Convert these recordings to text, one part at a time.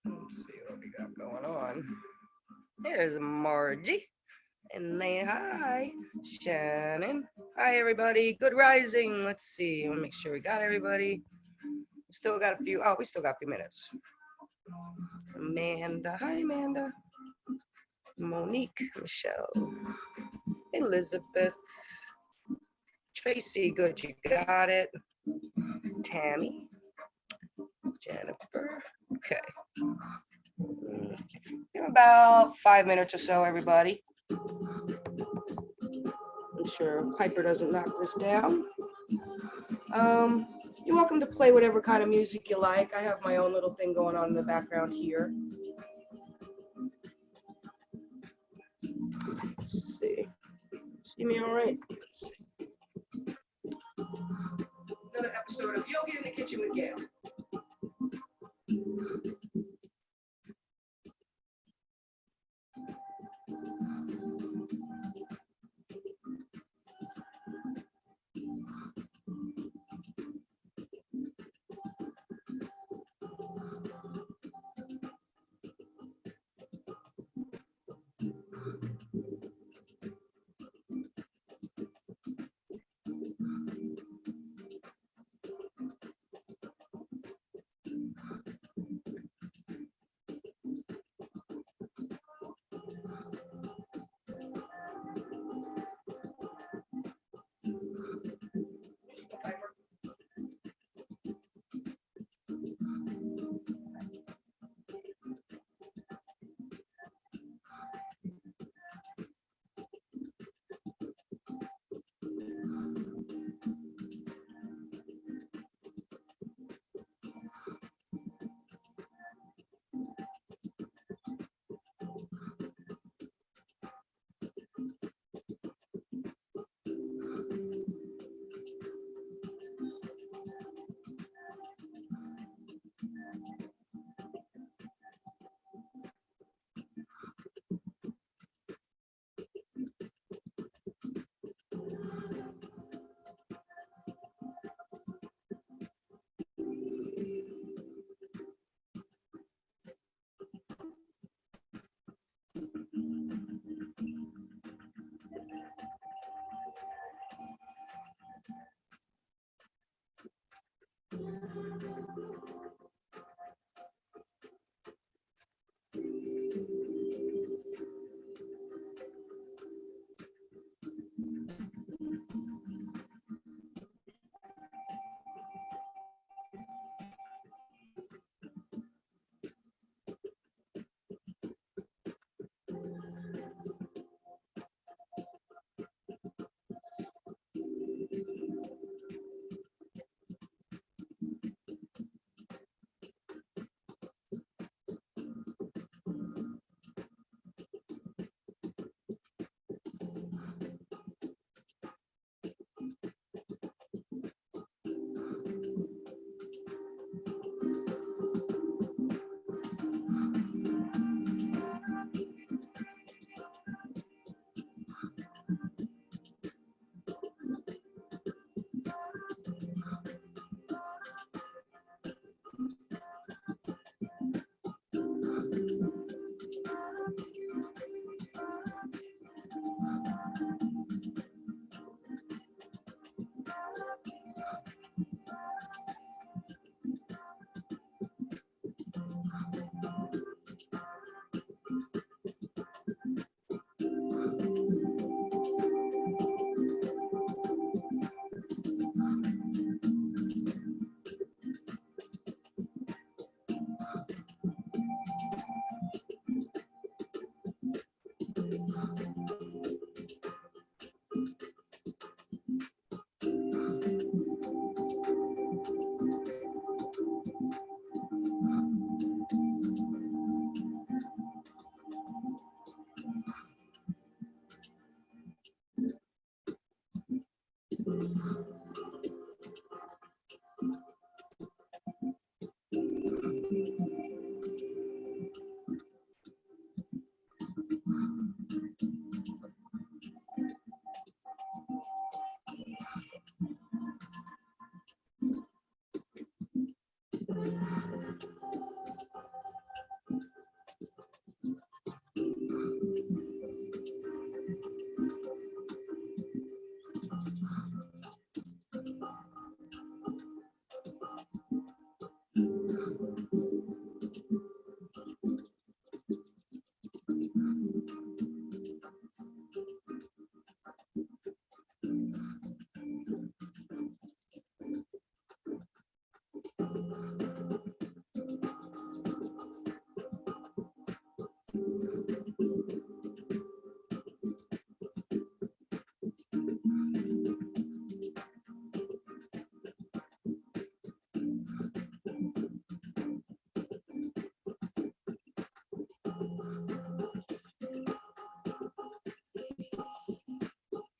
Let's see what we got going on. Here's Margie. And they hi. Shannon. Hi everybody. Good rising. Let's see. I want to make sure we got everybody. Still got a few. Oh, we still got a few minutes. Amanda. Hi Amanda. Monique. Michelle. Elizabeth. Tracy. Good. You got it. Tammy. Jennifer. Okay. Give about 5 minutes or so, everybody. I'm sure Piper doesn't knock this down. You're welcome to play whatever kind of music you like. I have my own little thing going on in the background here. Let's see. See me all right? Let's see. Another episode of Yoga in the Kitchen with Gale.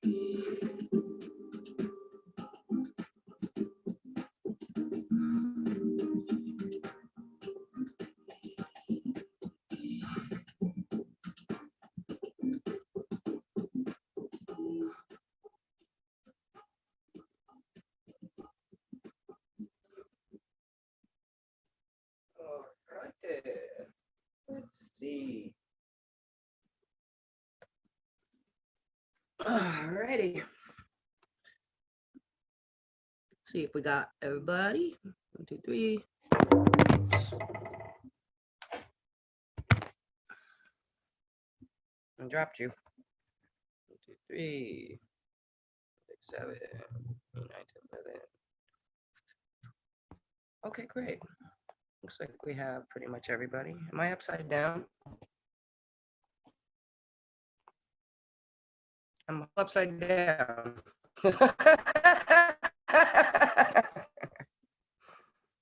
All right there. Let's see. All righty. See if we got everybody. 1, 2, 3. I dropped you. 1, 2, 3, 6, 7, 8, 9, 10, 11. Okay, great. Looks like we have pretty much everybody. Am I upside down? I'm upside down.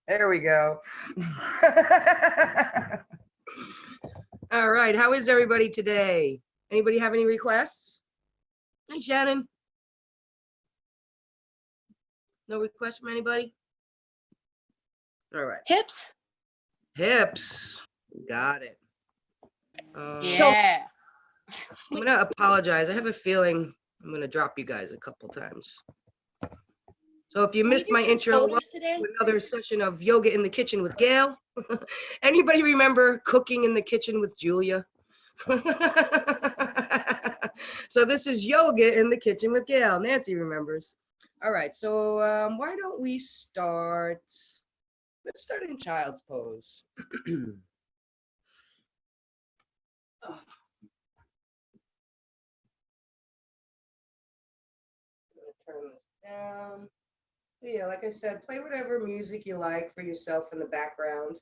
There we go. All right, how is everybody today? Anybody have any requests? Hey, Shannon. No requests from anybody? All right. Hips. Hips. Got it. Yeah. I'm gonna apologize. I have a feeling I'm gonna drop you guys a couple times. So if you missed my intro, welcome today? to another session of Yoga in the Kitchen with Gale. Anybody remember Cooking in the Kitchen with Julia? So this is Yoga in the Kitchen with Gale. Nancy remembers. All right, so why don't we start? Let's start in child's pose. Oh. Turn this down. So yeah, like I said, play whatever music you like for yourself in the background.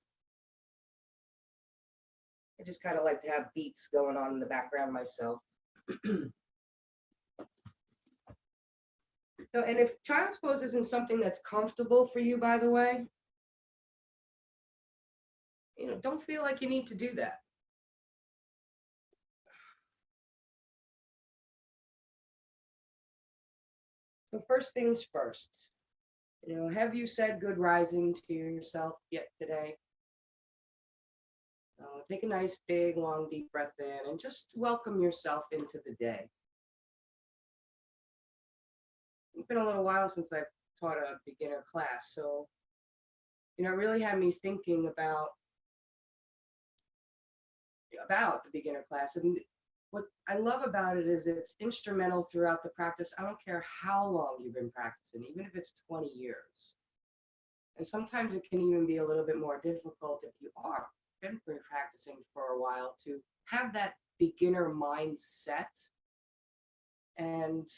I just kind of like to have beats going on in the background myself. So, and if child's pose isn't something that's comfortable for you, by the way, don't feel like you need to do that. So first things first, have you said good rising to yourself yet today? Take a nice, big, long, deep breath in and just welcome yourself into the day. It's been a little while since I've taught a beginner class, so, it really had me thinking about the beginner class. And what I love about it is it's instrumental throughout the practice. I don't care how long you've been practicing, even if it's 20 years. And sometimes it can even be a little bit more difficult if you are been practicing for a while to have that beginner mindset. And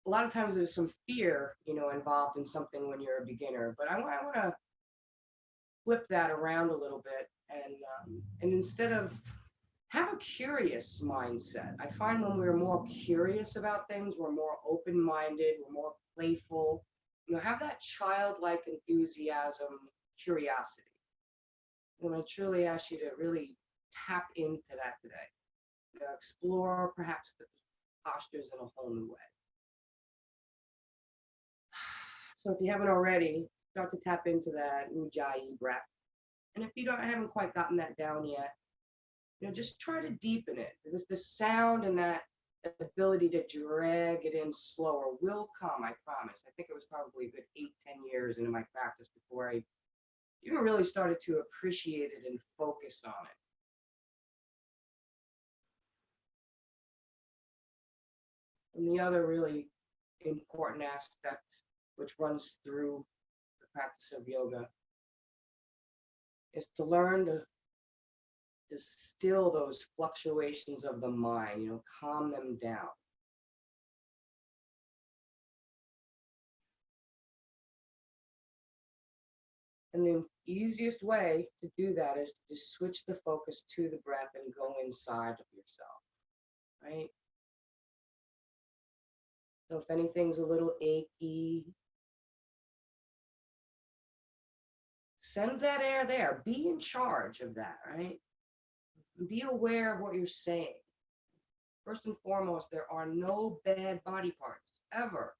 a lot of times there's some fear, involved in something when you're a beginner. But I want to flip that around a little bit and instead of have a curious mindset. I find when we're more curious about things, we're more open-minded, we're more playful. Have that childlike enthusiasm, curiosity. And I truly ask you to really tap into that today. Explore perhaps the postures in a whole new way. So if you haven't already, start to tap into that Ujjayi breath. And if you haven't quite gotten that down yet, just try to deepen it. Because the sound and that ability to drag it in slower will come, I promise. I think it was probably a good 8-10 years into my practice before I even really started to appreciate it and focus on it. And the other really important aspect, which runs through the practice of yoga, is to learn to still those fluctuations of the mind, calm them down. And the easiest way to do that is to just switch the focus to the breath and go inside of yourself, right? So if anything's a little achy, send that air there. Be in charge of that, right? Be aware of what you're saying. First and foremost, there are no bad body parts, ever.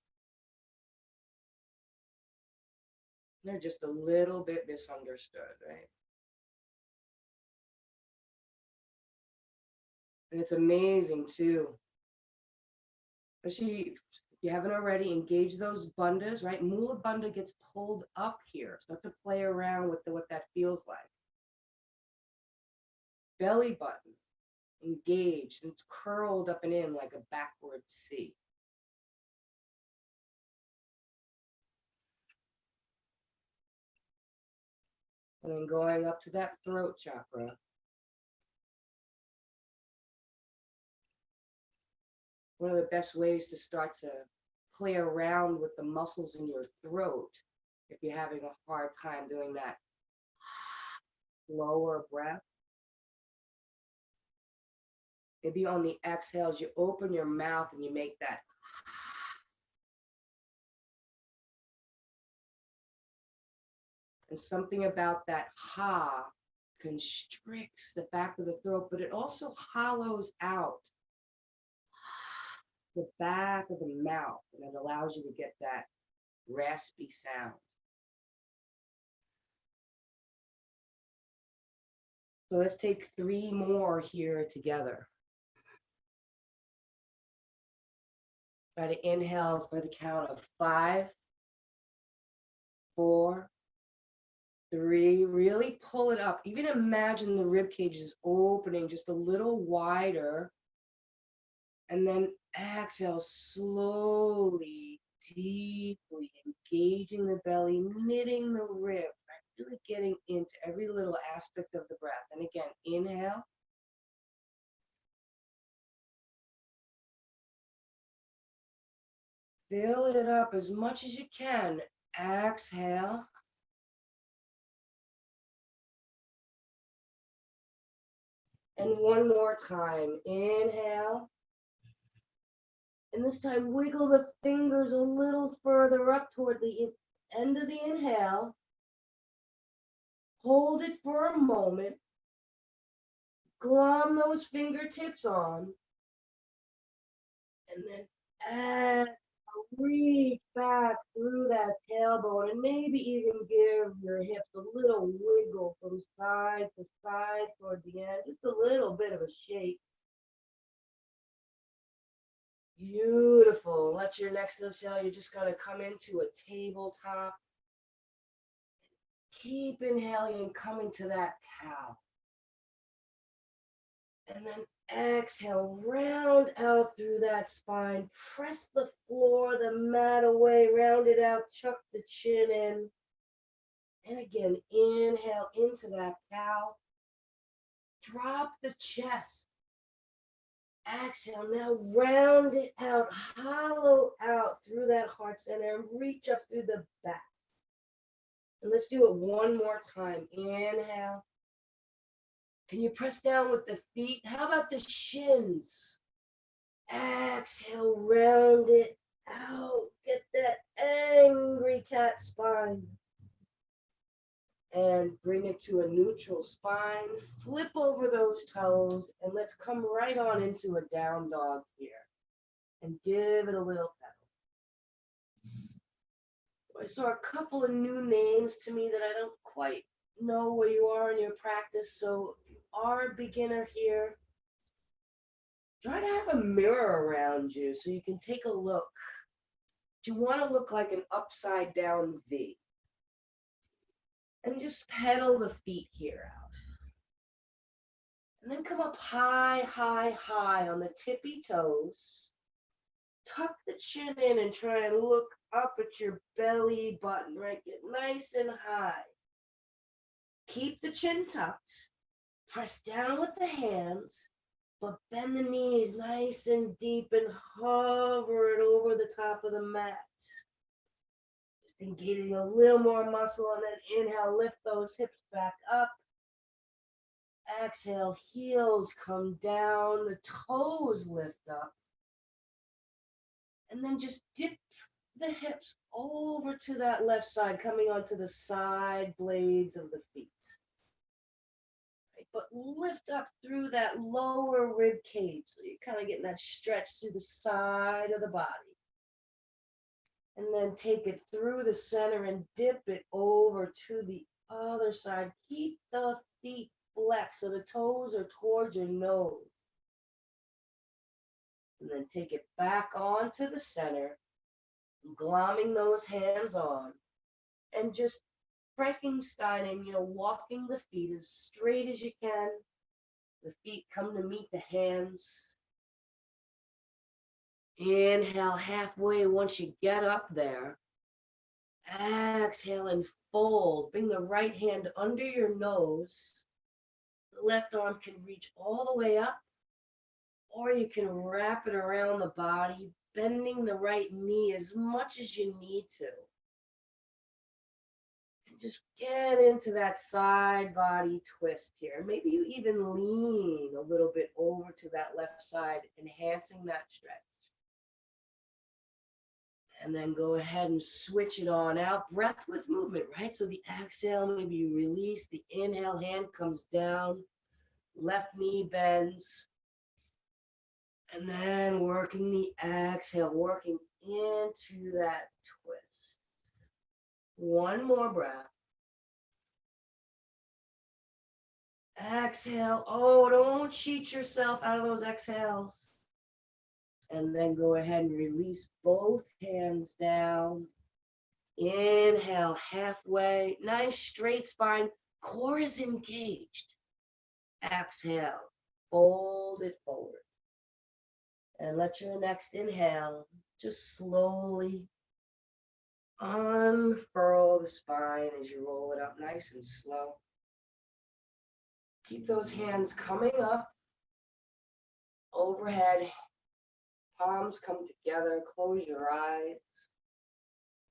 They're just a little bit misunderstood, right? And it's amazing, too. Especially if you haven't already, engage those bandhas, right? Mula bandha gets pulled up here. Start to play around with what that feels like. Belly button, engaged, and it's curled up and in like a backward C. And then going up to that throat chakra. One of the best ways to start to play around with the muscles in your throat, if you're having a hard time doing that lower breath. Maybe on the exhales, you open your mouth and you make that. And something about that ha constricts the back of the throat, but it also hollows out the back of the mouth, and it allows you to get that raspy sound. So let's take 3 more here together. Try to inhale for the count of 5, 4, 3. Really pull it up. Even imagine the rib cage is opening just a little wider. And then exhale slowly, deeply engaging the belly, knitting the rib, right? Really getting into every little aspect of the breath. And again, inhale. Fill it up as much as you can. Exhale. And one more time. Inhale. And this time, wiggle the fingers a little further up toward the end of the inhale. Hold it for a moment. Glom those fingertips on. And then exhale. Reach back through that tailbone and maybe even give your hips a little wiggle from side to side toward the end. Just a little bit of a shake. Beautiful. Let your next exhale, you're just going to come into a tabletop. Keep inhaling and coming to that cow. And then exhale, round out through that spine. Press the floor, the mat away, round it out, chuck the chin in. And again, inhale into that cow. Drop the chest. Exhale, now round it out, hollow out through that heart center and reach up through the back. And let's do it one more time. Inhale. Can you press down with the feet? How about the shins? Exhale, round it out. Get that angry cat spine. And bring it to a neutral spine. Flip over those toes, and let's come right on into a down dog here. And give it a little pedal. I saw a couple of new names to me that I don't quite know where you are in your practice. So if you are a beginner here, try to have a mirror around you so you can take a look. You want to look like an upside down V. And just pedal the feet here out. And then come up high, high, high on the tippy toes. Tuck the chin in and try and look up at your belly button, right? Get nice and high. Keep the chin tucked. Press down with the hands, but bend the knees nice and deep and hover it over the top of the mat. Just engaging a little more muscle, and then inhale, lift those hips back up. Exhale, heels come down, the toes lift up. And then just dip the hips over to that left side, coming onto the side blades of the feet. but lift up through that lower rib cage. So you're kind of getting that stretch through the side of the body. And then take it through the center and dip it over to the other side. Keep the feet flexed so the toes are towards your nose. And then take it back onto the center, glomming those hands on, and just Frankensteining, walking the feet as straight as you can. The feet come to meet the hands. Inhale halfway once you get up there. Exhale and fold. Bring the right hand under your nose. The left arm can reach all the way up, or you can wrap it around the body, bending the right knee as much as you need to. And just get into that side body twist here. Maybe you even lean a little bit over to that left side, enhancing that stretch. And then go ahead and switch it on out. Breath with movement, right? So the exhale, maybe you release. The inhale, hand comes down. Left knee bends. And then working the exhale, working into that twist. One more breath. Exhale. Oh, don't cheat yourself out of those exhales. And then go ahead and release both hands down. Inhale halfway. Nice straight spine. Core is engaged. Exhale. Fold it forward. And let your next inhale just slowly unfurl the spine as you roll it up nice and slow. Keep those hands coming up overhead. Palms come together. Close your eyes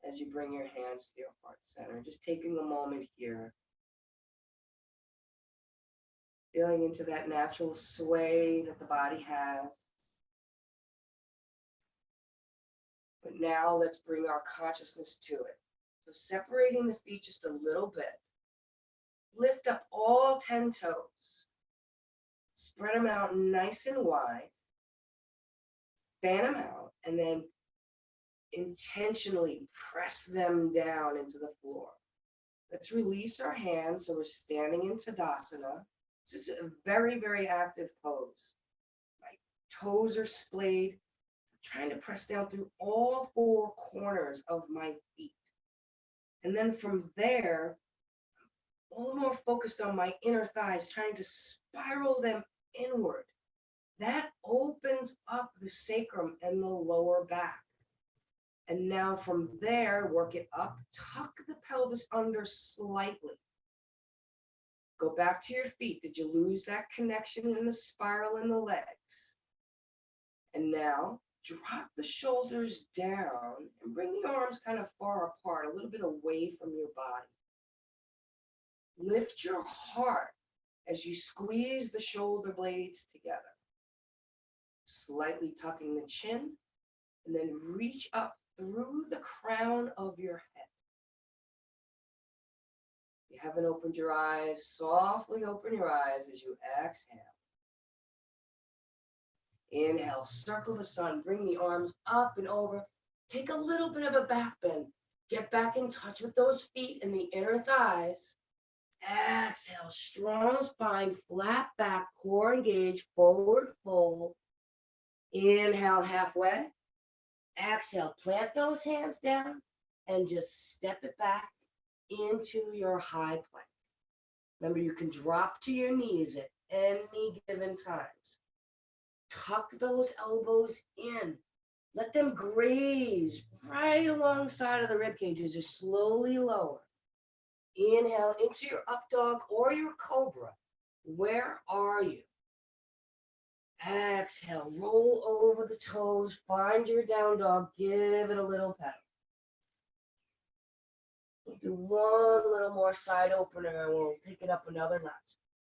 as you bring your hands to your heart center. Just taking a moment here. Feeling into that natural sway that the body has. But now let's bring our consciousness to it. So separating the feet just a little bit. Lift up all 10 toes. Spread them out nice and wide. Fan them out. And then intentionally press them down into the floor. Let's release our hands so we're standing in Tadasana. This is a very, very active pose. My toes are splayed. I'm trying to press down through all 4 corners of my feet. And then from there, I'm a little more focused on my inner thighs, trying to spiral them inward. That opens up the sacrum and the lower back. And now from there, work it up, tuck the pelvis under slightly. Go back to your feet. Did you lose that connection in the spiral in the legs? And now drop the shoulders down and bring the arms kind of far apart, a little bit away from your body. Lift your heart as you squeeze the shoulder blades together. Slightly tucking the chin, and then reach up through the crown of your head. If you haven't opened your eyes, softly open your eyes as you exhale. Inhale, circle the sun, bring the arms up and over. Take a little bit of a back bend. Get back in touch with those feet and the inner thighs. Exhale, strong spine, flat back, core engaged, forward fold. Inhale halfway. Exhale, plant those hands down and just step it back into your high plank. Remember, you can drop to your knees at any given times. Tuck those elbows in. Let them graze right alongside of the rib cage as you slowly lower. Inhale into your up dog or your cobra. Where are you? Exhale, roll over the toes, find your down dog, give it a little pedal. We'll do one little more side opener and we'll pick it up another notch.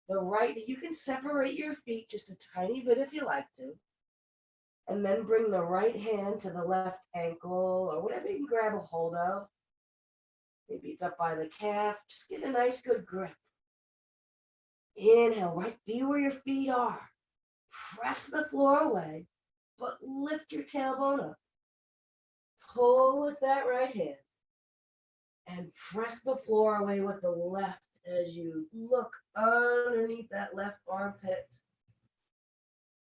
The right, you can separate your feet just a tiny bit if you like to. And then bring the right hand to the left ankle or whatever you can grab a hold of. Maybe it's up by the calf. Just get a nice good grip. Inhale, right, be where your feet are. Press the floor away, but lift your tailbone up. Pull with that right hand and press the floor away with the left as you look underneath that left armpit.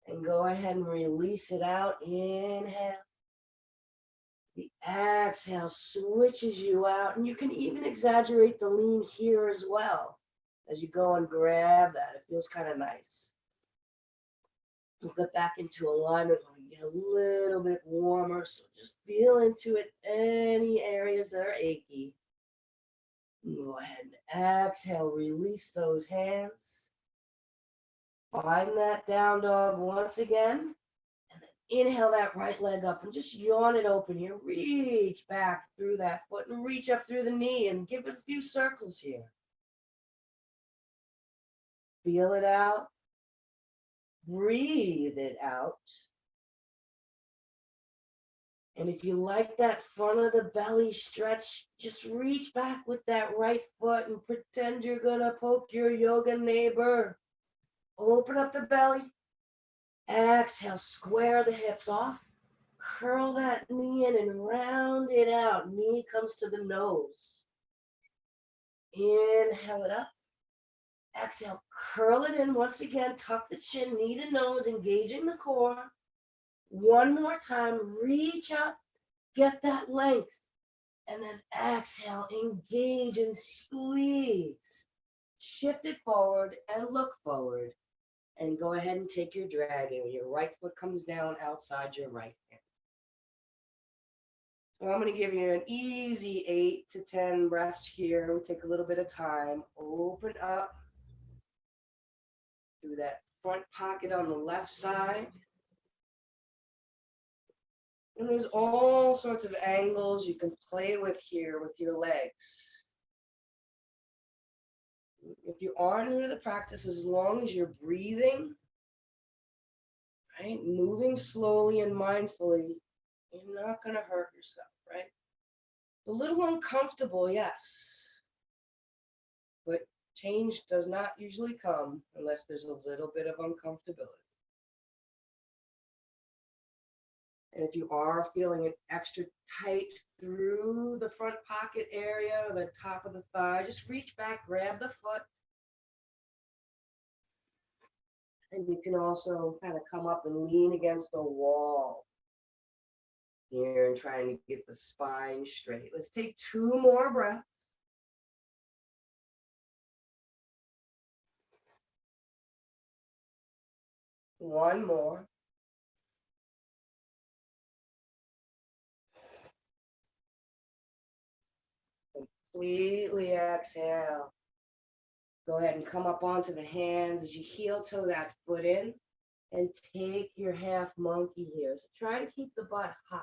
And go ahead and release it out. Inhale. The exhale switches you out, and you can even exaggerate the lean here as well as you go and grab that. It feels kind of nice. We'll get back into alignment when we get a little bit warmer. So just feel into it, any areas that are achy. Go ahead and exhale, release those hands. Find that down dog once again. And then inhale that right leg up and just yawn it open here. Reach back through that foot and reach up through the knee and give it a few circles here. Feel it out. Breathe it out. And if you like that front of the belly stretch, just reach back with that right foot and pretend you're gonna poke your yoga neighbor. Open up the belly. Exhale, square the hips off. Curl that knee in and round it out. Knee comes to the nose. Inhale it up. Exhale, curl it in once again. Tuck the chin, knee to nose, engaging the core. One more time, reach up, get that length. And then exhale, engage and squeeze. Shift it forward and look forward. And go ahead and take your dragon. Your right foot comes down outside your right hand. So I'm going to give you an easy 8 to 10 breaths here. We'll take a little bit of time. Open up through that front pocket on the left side. And there's all sorts of angles you can play with here with your legs. If you are new to the practice, as long as you're breathing, right, moving slowly and mindfully, you're not going to hurt yourself, right? It's a little uncomfortable, yes, but change does not usually come unless there's a little bit of uncomfortability. And if you are feeling it extra tight through the front pocket area or the top of the thigh, just reach back, grab the foot. And you can also kind of come up and lean against the wall here and trying to get the spine straight. Let's take 2 more breaths. One more. Completely exhale. Go ahead and come up onto the hands as you heel toe that foot in and take your half monkey here. So try to keep the butt high.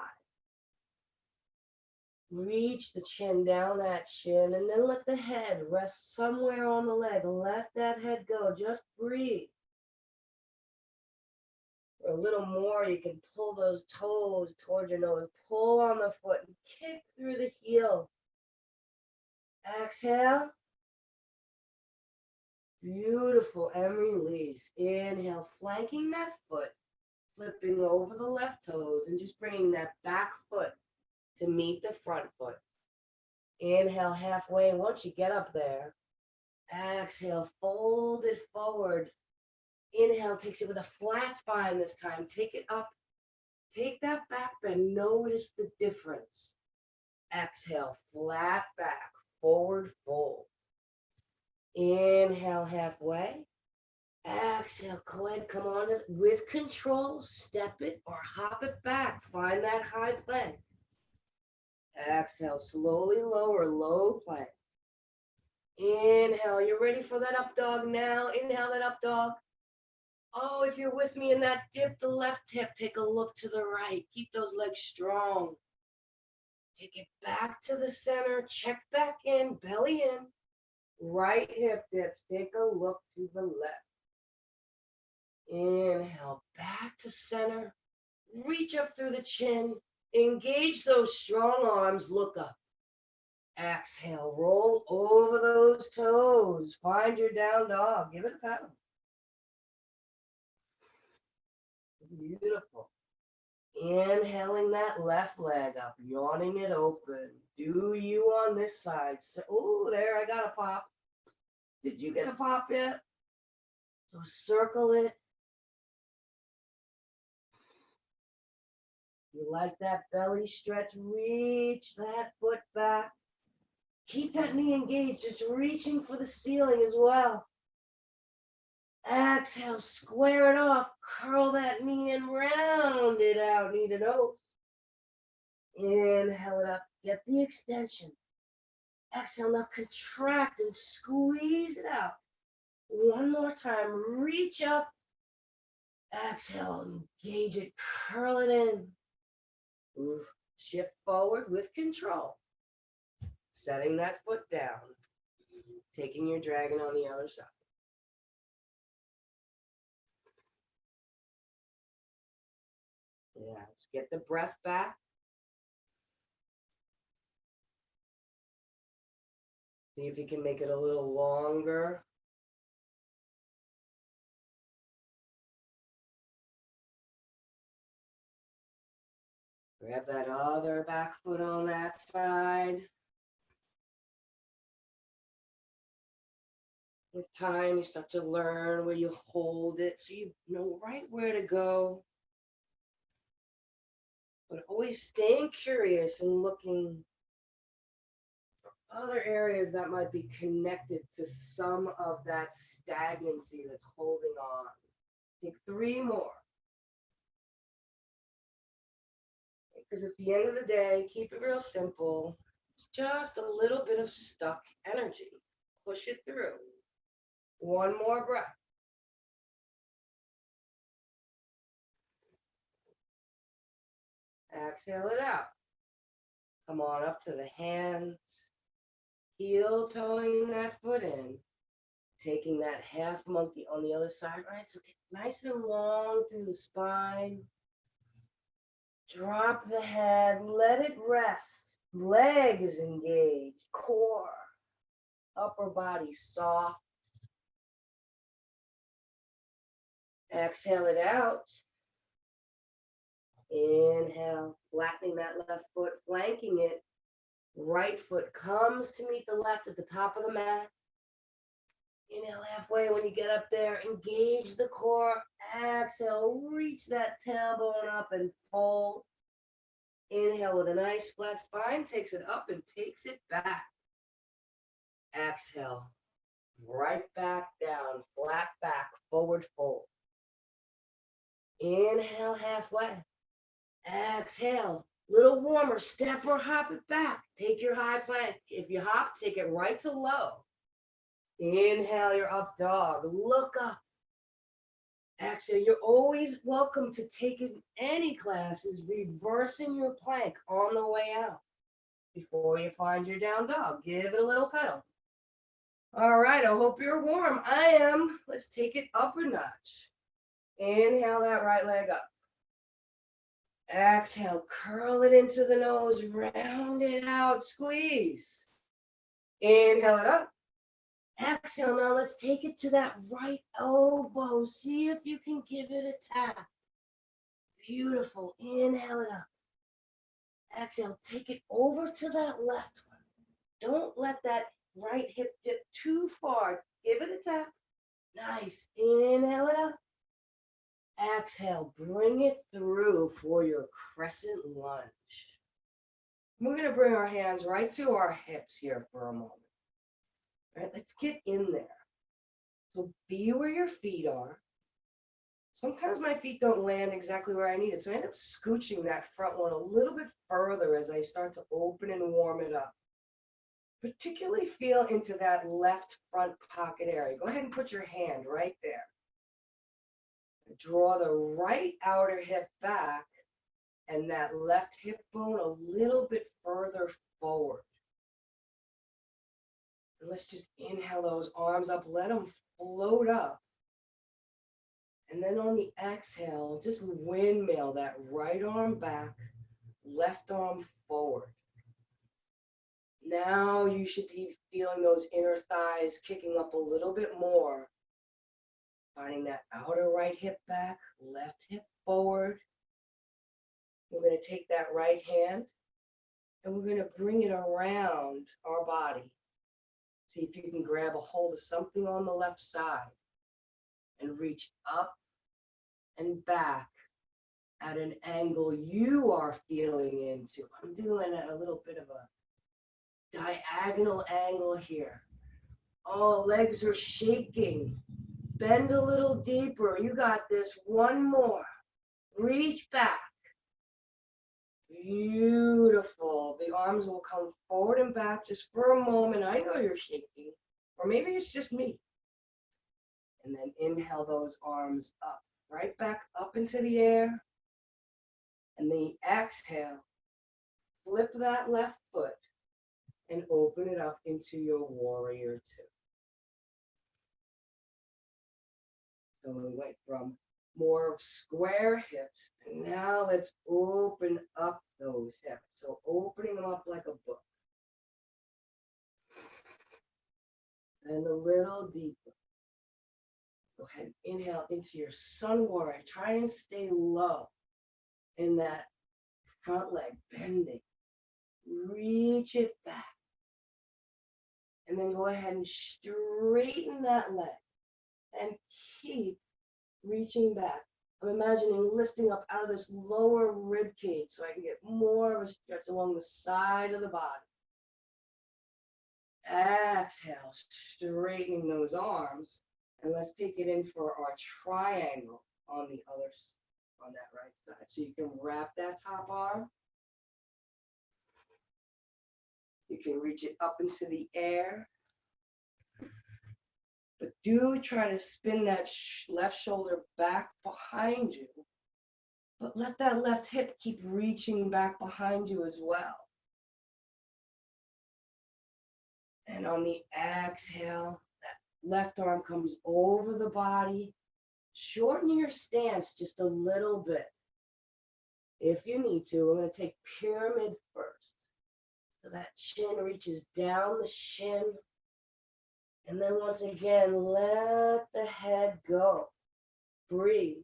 Reach the chin down that chin and then let the head rest somewhere on the leg. Let that head go. Just breathe. For a little more, you can pull those toes towards your nose. Pull on the foot and kick through the heel. Exhale. Beautiful, and release. Inhale, flanking that foot, flipping over the left toes and just bringing that back foot to meet the front foot. Inhale halfway. Once you get up there, exhale, fold it forward. Inhale takes it with a flat spine this time. Take it up. Take that back bend. Notice the difference. Exhale, flat back, forward fold. Inhale halfway. Exhale, go ahead, come on with control. Step it or hop it back. Find that high plank. Exhale, slowly lower, low plank. Inhale, you're ready for that up dog now. Inhale that up dog. Oh, if you're with me in that dip, the left hip, take a look to the right. Keep those legs strong. Take it back to the center. Check back in, belly in. Right hip dips. Take a look to the left. Inhale, back to center. Reach up through the chin. Engage those strong arms. Look up. Exhale, roll over those toes. Find your down dog. Give it a pat. Beautiful. Inhaling that left leg up, yawning it open. Do you on this side? So, oh, there, I got a pop. Did you get a pop yet? So circle it. You like that belly stretch? Reach that foot back. Keep that knee engaged, just reaching for the ceiling as well. Exhale, square it off. Curl that knee and round it out, knee to nose. Inhale it up. Get the extension. Exhale, now contract and squeeze it out. One more time. Reach up. Exhale, engage it. Curl it in. Move. Shift forward with control. Setting that foot down. Taking your dragon on the other side. Yeah, let's get the breath back. See if you can make it a little longer. Grab that other back foot on that side. With time, you start to learn where you hold it so you know right where to go. But always staying curious and looking for other areas that might be connected to some of that stagnancy that's holding on. Take 3 more. Because at the end of the day, keep it real simple. It's just a little bit of stuck energy. Push it through. 1 more breath. Exhale it out. Come on up to the hands. Heel toeing that foot in. Taking that half monkey on the other side. All right, so get nice and long through the spine. Drop the head. Let it rest. Legs engaged. Core. Upper body soft. Exhale it out. Inhale, flattening that left foot, flanking it. Right foot comes to meet the left at the top of the mat. Inhale halfway when you get up there. Engage the core. Exhale, reach that tailbone up and fold. Inhale with a nice flat spine, takes it up and takes it back. Exhale, right back down, flat back, forward fold. Inhale halfway. Exhale, little warmer, step or hop it back. Take your high plank. If you hop, take it right to low. Inhale your up dog, look up. Exhale, you're always welcome to take in any classes, reversing your plank on the way out. Before you find your down dog, give it a little pedal. All right, I hope you're warm. I am. Let's take it up a notch. Inhale that right leg up. Exhale, curl it into the nose, round it out, squeeze. Inhale it up. Exhale, now let's take it to that right elbow. See if you can give it a tap. Beautiful. Inhale it up. Exhale, take it over to that left one. Don't let that right hip dip too far. Give it a tap. Nice. Inhale it up. Exhale, bring it through for your crescent lunge. We're going to bring our hands right to our hips here for a moment. All right, let's get in there. So be where your feet are. Sometimes my feet don't land exactly where I need it, so I end up scooching that front one a little bit further as I start to open and warm it up. Particularly feel into that left front pocket area. Go ahead and put your hand right there. Draw the right outer hip back and that left hip bone a little bit further forward. And let's just inhale those arms up, let them float up. And then on the exhale, just windmill that right arm back, left arm forward. Now you should be feeling those inner thighs kicking up a little bit more. Finding that outer right hip back, left hip forward. We're going to take that right hand and we're going to bring it around our body. See if you can grab a hold of something on the left side and reach up and back at an angle you are feeling into. I'm doing a little bit of a diagonal angle here. Oh, legs are shaking. Bend a little deeper. You got this. One more. Reach back. Beautiful. The arms will come forward and back just for a moment. I know you're shaking. Or maybe it's just me. And then inhale those arms up. Right back up into the air. And the exhale. Flip that left foot and open it up into your warrior two. So we went from more square hips, and now let's open up those hips. So opening them up like a book. And a little deeper. Go ahead and inhale into your sun warrior. Try and stay low in that front leg, bending. Reach it back. And then go ahead and straighten that leg. And keep reaching back. I'm imagining lifting up out of this lower rib cage so I can get more of a stretch along the side of the body. Exhale, straightening those arms. And let's take it in for our triangle on the other, on that right side. So you can wrap that top arm. You can reach it up into the air. But do try to spin that left shoulder back behind you. But let that left hip keep reaching back behind you as well. And on the exhale, that left arm comes over the body. Shorten your stance just a little bit. If you need to, we're going to take pyramid first. So that chin reaches down the shin. And then once again, let the head go. Breathe.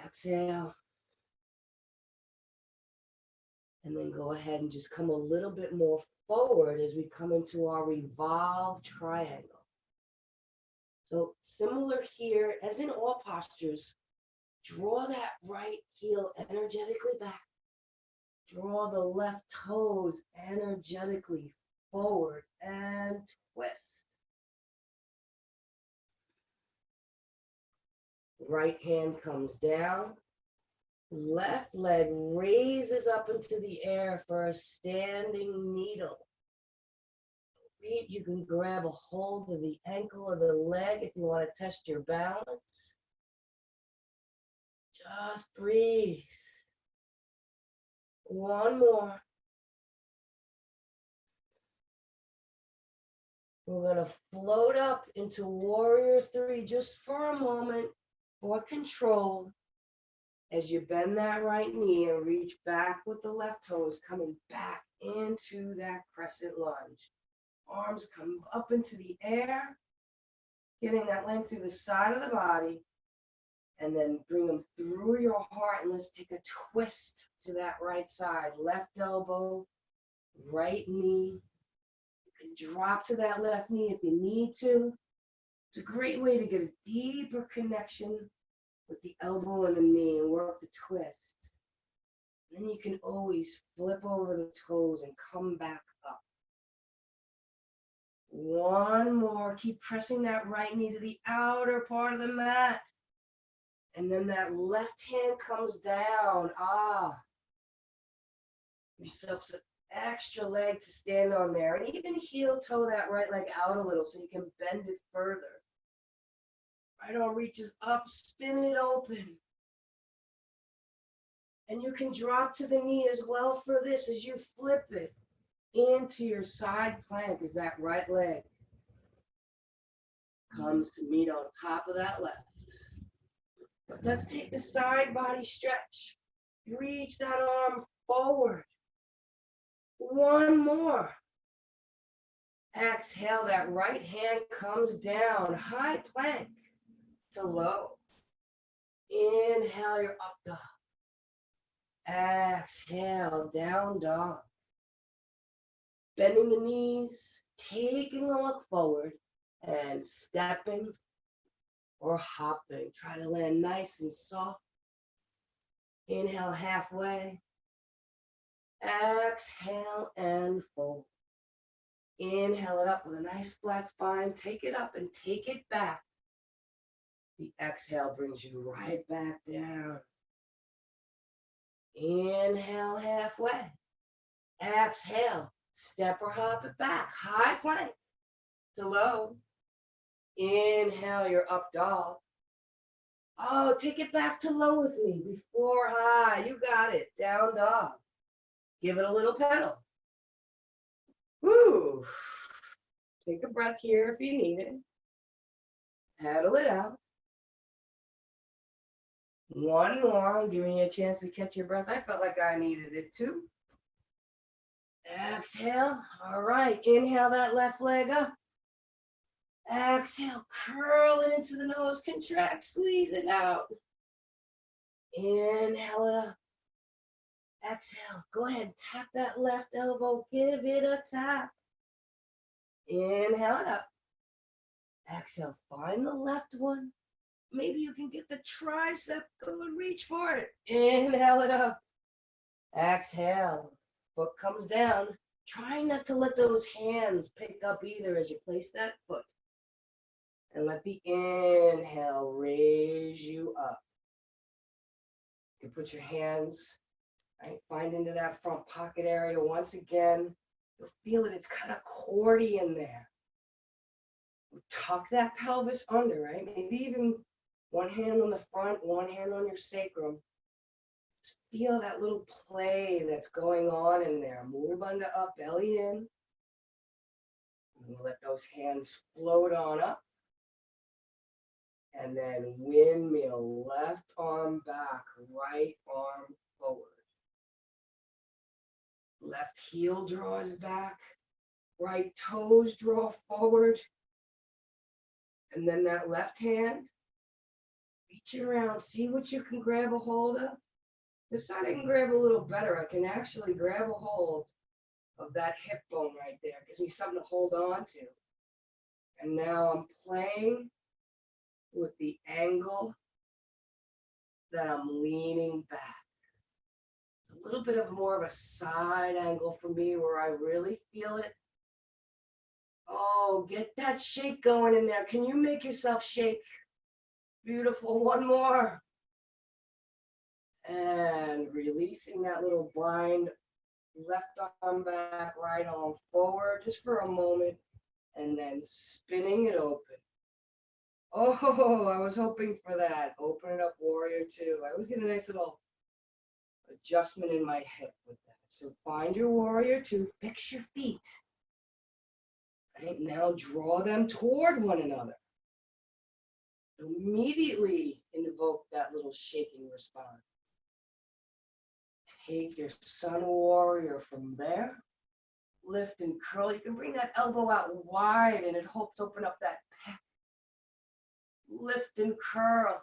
Exhale. And then go ahead and just come a little bit more forward as we come into our revolved triangle. So similar here, as in all postures, draw that right heel energetically back. Draw the left toes energetically forward and twist. Right hand comes down. Left leg raises up into the air for a standing needle. Reach, you can grab a hold of the ankle of the leg if you want to test your balance. Just breathe. One more. We're going to float up into warrior three just for a moment for control. As you bend that right knee and reach back with the left toes, coming back into that crescent lunge. Arms come up into the air, getting that length through the side of the body, and then bring them through your heart. And let's take a twist to that right side. Left elbow, right knee. You can drop to that left knee if you need to. It's a great way to get a deeper connection with the elbow and the knee and work the twist. And then you can always flip over the toes and come back up. One more. Keep pressing that right knee to the outer part of the mat. And then that left hand comes down. Give yourself some extra leg to stand on there. And even heel toe that right leg out a little so you can bend it further. Right arm reaches up, spin it open. And you can drop to the knee as well for this as you flip it into your side plank as that right leg comes to meet on top of that left. But let's take the side body stretch. Reach that arm forward. One more. Exhale, that right hand comes down, high plank to low. Inhale, your up dog. Exhale, down dog. Bending the knees, taking a look forward, and stepping or hopping. Try to land nice and soft. Inhale halfway. Exhale and fold. Inhale it up with a nice flat spine. Take it up and take it back. The exhale brings you right back down. Inhale halfway. Exhale. Step or hop it back. High plank to low. Inhale your up dog. Oh, take it back to low with me. Before high. You got it. Down dog. Give it a little pedal. Woo. Take a breath here if you need it. Paddle it out. One more. I'm giving you a chance to catch your breath. I felt like I needed it too. Exhale. All right. Inhale that left leg up. Exhale. Curl it into the nose. Contract. Squeeze it out. Inhale it up. Exhale. Go ahead. Tap that left elbow. Give it a tap. Inhale it up. Exhale. Find the left one. Maybe you can get the tricep. Go and reach for it. Inhale it up. Exhale. Foot comes down. Try not to let those hands pick up either as you place that foot. And let the inhale raise you up. You put your hands, right, find into that front pocket area once again. You'll feel it, it's kind of cordy in there. Tuck that pelvis under, right? Maybe even one hand on the front, one hand on your sacrum. Just feel that little play that's going on in there. Move under up, belly in. And let those hands float on up. And then windmill, left arm back, right arm forward. Left heel draws back, right toes draw forward. And then that left hand, reach it around, see what you can grab a hold of. This side I can grab a little better. I can actually grab a hold of that hip bone right there. It gives me something to hold on to. And now I'm playing with the angle that I'm leaning back. A little bit of more of a side angle for me where I really feel it. Oh, get that shake going in there. Can you make yourself shake? Beautiful. One more. And releasing that little bind. Left arm back, right arm forward, just for a moment. And then spinning it open. Oh, I was hoping for that. Open it up, warrior two. I always get a nice little adjustment in my hip with that. So find your warrior two, fix your feet. Right, now draw them toward one another. Immediately invoke that little shaking response. Take your sun warrior from there. Lift and curl. You can bring that elbow out wide and it helps open up that pec. Lift and curl.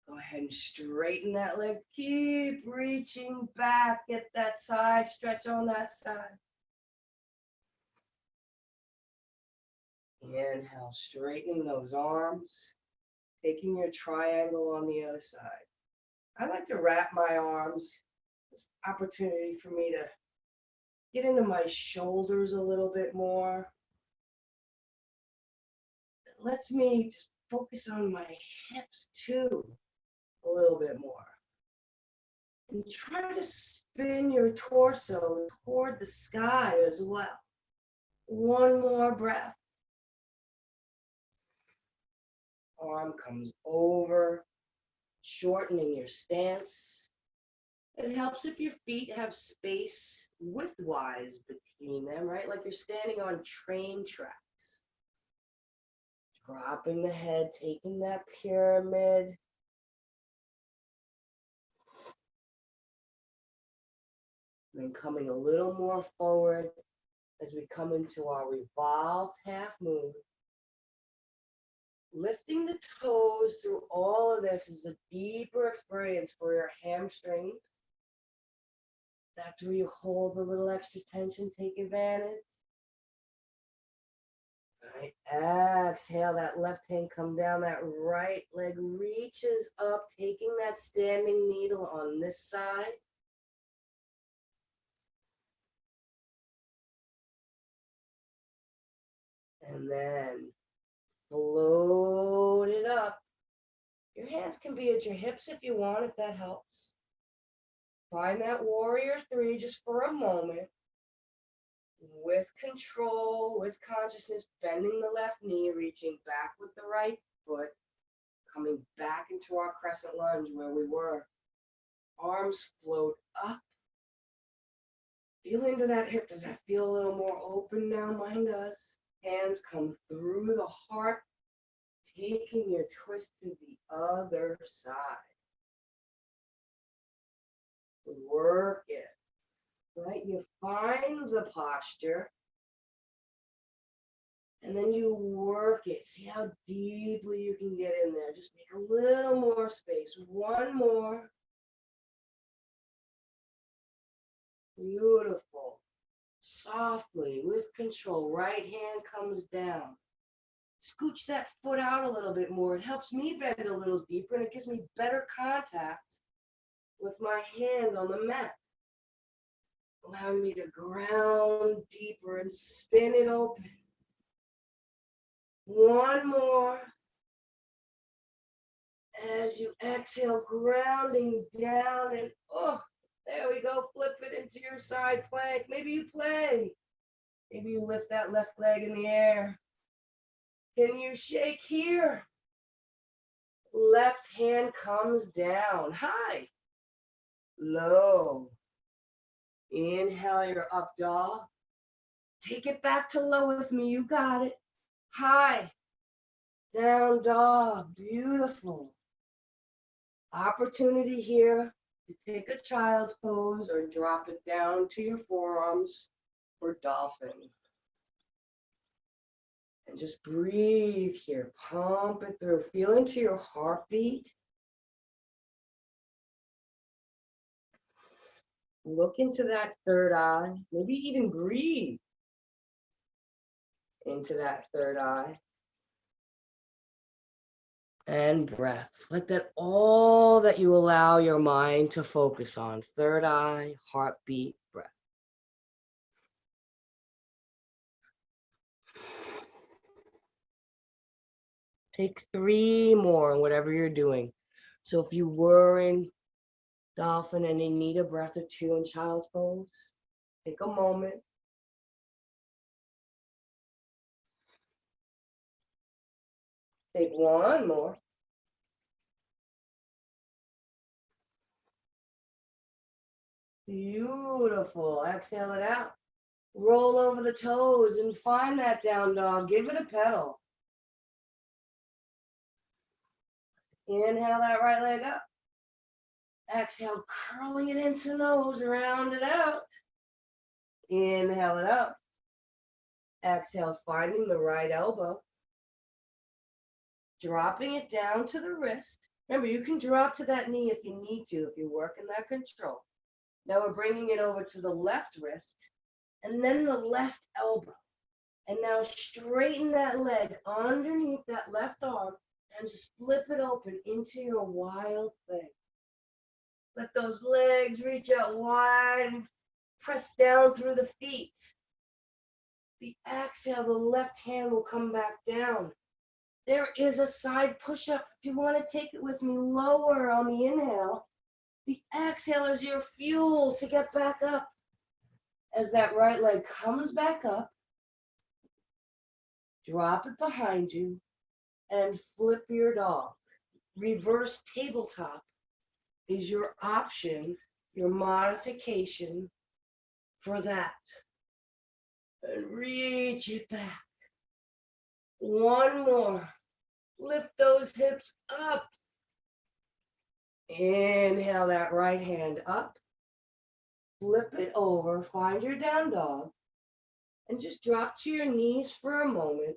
Go ahead and straighten that leg. Keep reaching back. Get that side stretch on that side. Inhale, straightening those arms. Taking your triangle on the other side. I like to wrap my arms. It's an opportunity for me to get into my shoulders a little bit more. It lets me just focus on my hips too a little bit more. And try to spin your torso toward the sky as well. One more breath. Arm comes over, shortening your stance. It helps if your feet have space widthwise between them, right? Like you're standing on train tracks. Dropping the head, taking that pyramid. And then coming a little more forward as we come into our revolved half moon. Lifting the toes through all of this is a deeper experience for your hamstrings. That's where you hold a little extra tension, take advantage. All right, exhale, that left hand come down, that right leg reaches up, taking that standing needle on this side. And then float it up. Your hands can be at your hips if you want, if that helps. Find that warrior three just for a moment. With control, with consciousness, bending the left knee, reaching back with the right foot, coming back into our crescent lunge where we were. Arms float up. Feel into that hip. Does that feel a little more open now? Mine does. Hands come through the heart, taking your twist to the other side. Work it. Right? You find the posture. And then you work it. See how deeply you can get in there. Just make a little more space. One more. Beautiful. Softly, with control. Right hand comes down. Scooch that foot out a little bit more. It helps me bend a little deeper and it gives me better contact with my hand on the mat. Allowing me to ground deeper and spin it open. One more. As you exhale, grounding down and there we go. Flip it into your side plank. Maybe you play. Maybe you lift that left leg in the air. Can you shake here? Left hand comes down. High. Low. Inhale your up dog. Take it back to low with me. You got it. High. Down dog. Beautiful. Opportunity here to take a child's pose or drop it down to your forearms for dolphin. And just breathe here. Pump it through. Feel into your heartbeat. Look into that third eye. Maybe even breathe into that third eye. And breath. Let that all that you allow your mind to focus on. Third eye, heartbeat, breath. Take 3 more in whatever you're doing. So if you were in dolphin and you need a breath or 2 in child's pose, take a moment. Take 1 more. Beautiful. Exhale it out. Roll over the toes and find that down dog. Give it a pedal. Inhale that right leg up. Exhale, curling it into nose, round it out. Inhale it up. Exhale, finding the right elbow. Dropping it down to the wrist. Remember, you can drop to that knee if you need to, if you're working that control. Now we're bringing it over to the left wrist and then the left elbow. And now straighten that leg underneath that left arm and just flip it open into your wild thing. Let those legs reach out wide and press down through the feet. The exhale, the left hand will come back down. There is a side push-up. If you want to take it with me lower on the inhale, the exhale is your fuel to get back up. As that right leg comes back up, drop it behind you and flip your dog. Reverse tabletop is your option, your modification for that. And reach it back. 1 more. Lift those hips up. Inhale that right hand up. Flip it over, find your down dog, and just drop to your knees for a moment,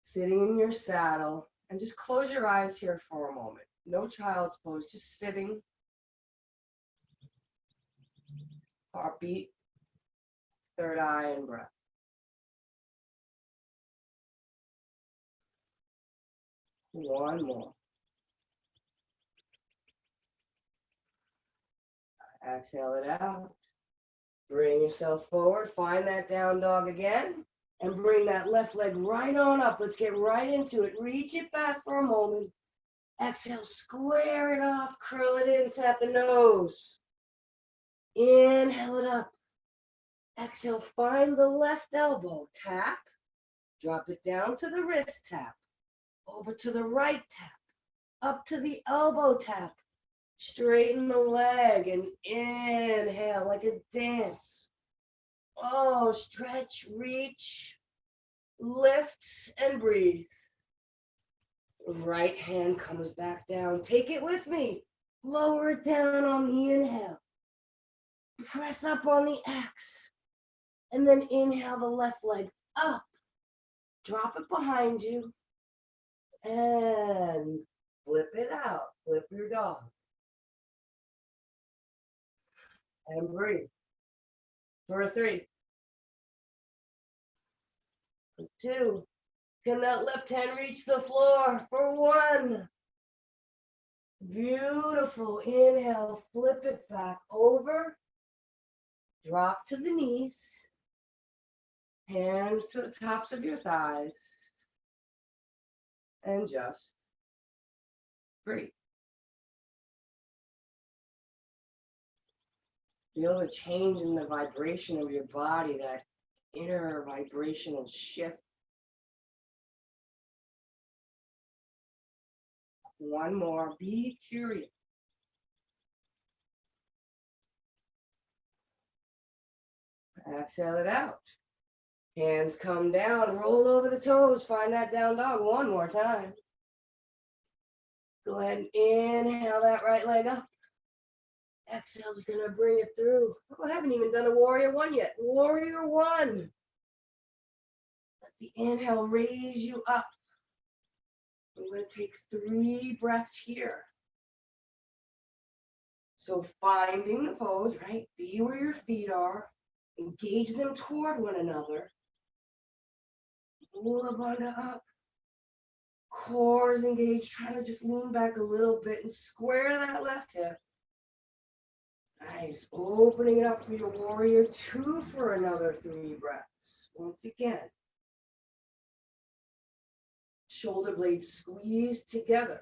sitting in your saddle, and just close your eyes here for a moment. No child's pose, just sitting. Heartbeat, third eye, and breath. One more. Exhale it out. Bring yourself forward. Find that down dog again. And bring that left leg right on up. Let's get right into it. Reach it back for a moment. Exhale, square it off. Curl it in, tap the nose. Inhale it up. Exhale, find the left elbow. Tap. Drop it down to the wrist tap. Over to the right tap. Up to the elbow tap. Straighten the leg and inhale like a dance. Oh, stretch, reach, lift, and breathe. Right hand comes back down. Take it with me. Lower it down on the inhale. Press up on the X. And then inhale the left leg up. Drop it behind you. And flip it out. Flip your dog. And breathe. For 3. For 2. Can that left hand reach the floor? For 1. Beautiful. Inhale, flip it back over. Drop to the knees. Hands to the tops of your thighs. And just breathe. Feel the change in the vibration of your body, that inner vibrational shift. One more. Be curious. Exhale it out. Hands come down. Roll over the toes. Find that down dog one more time. Go ahead and inhale that right leg up. Exhale's going to bring it through. Oh, I haven't even done a warrior 1 yet. Warrior 1. Let the inhale raise you up. I'm going to take 3 breaths here. So finding the pose, right? Be where your feet are. Engage them toward one another. Mula bandha up. Core is engaged. Trying to just lean back a little bit and square that left hip. Nice. Opening it up for your warrior 2 for another 3 breaths. Once again. Shoulder blades squeeze together.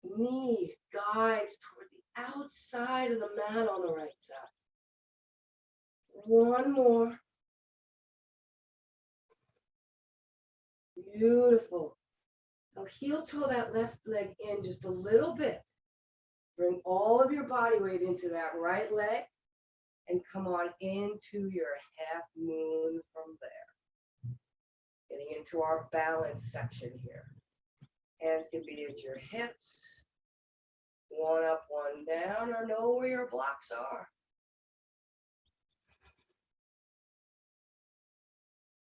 Knee guides toward the outside of the mat on the right side. One more. Beautiful. Now heel toe that left leg in just a little bit. Bring all of your body weight into that right leg and come on into your half moon from there. Getting into our balance section here. Hands can be at your hips. One up, one down, or know where your blocks are.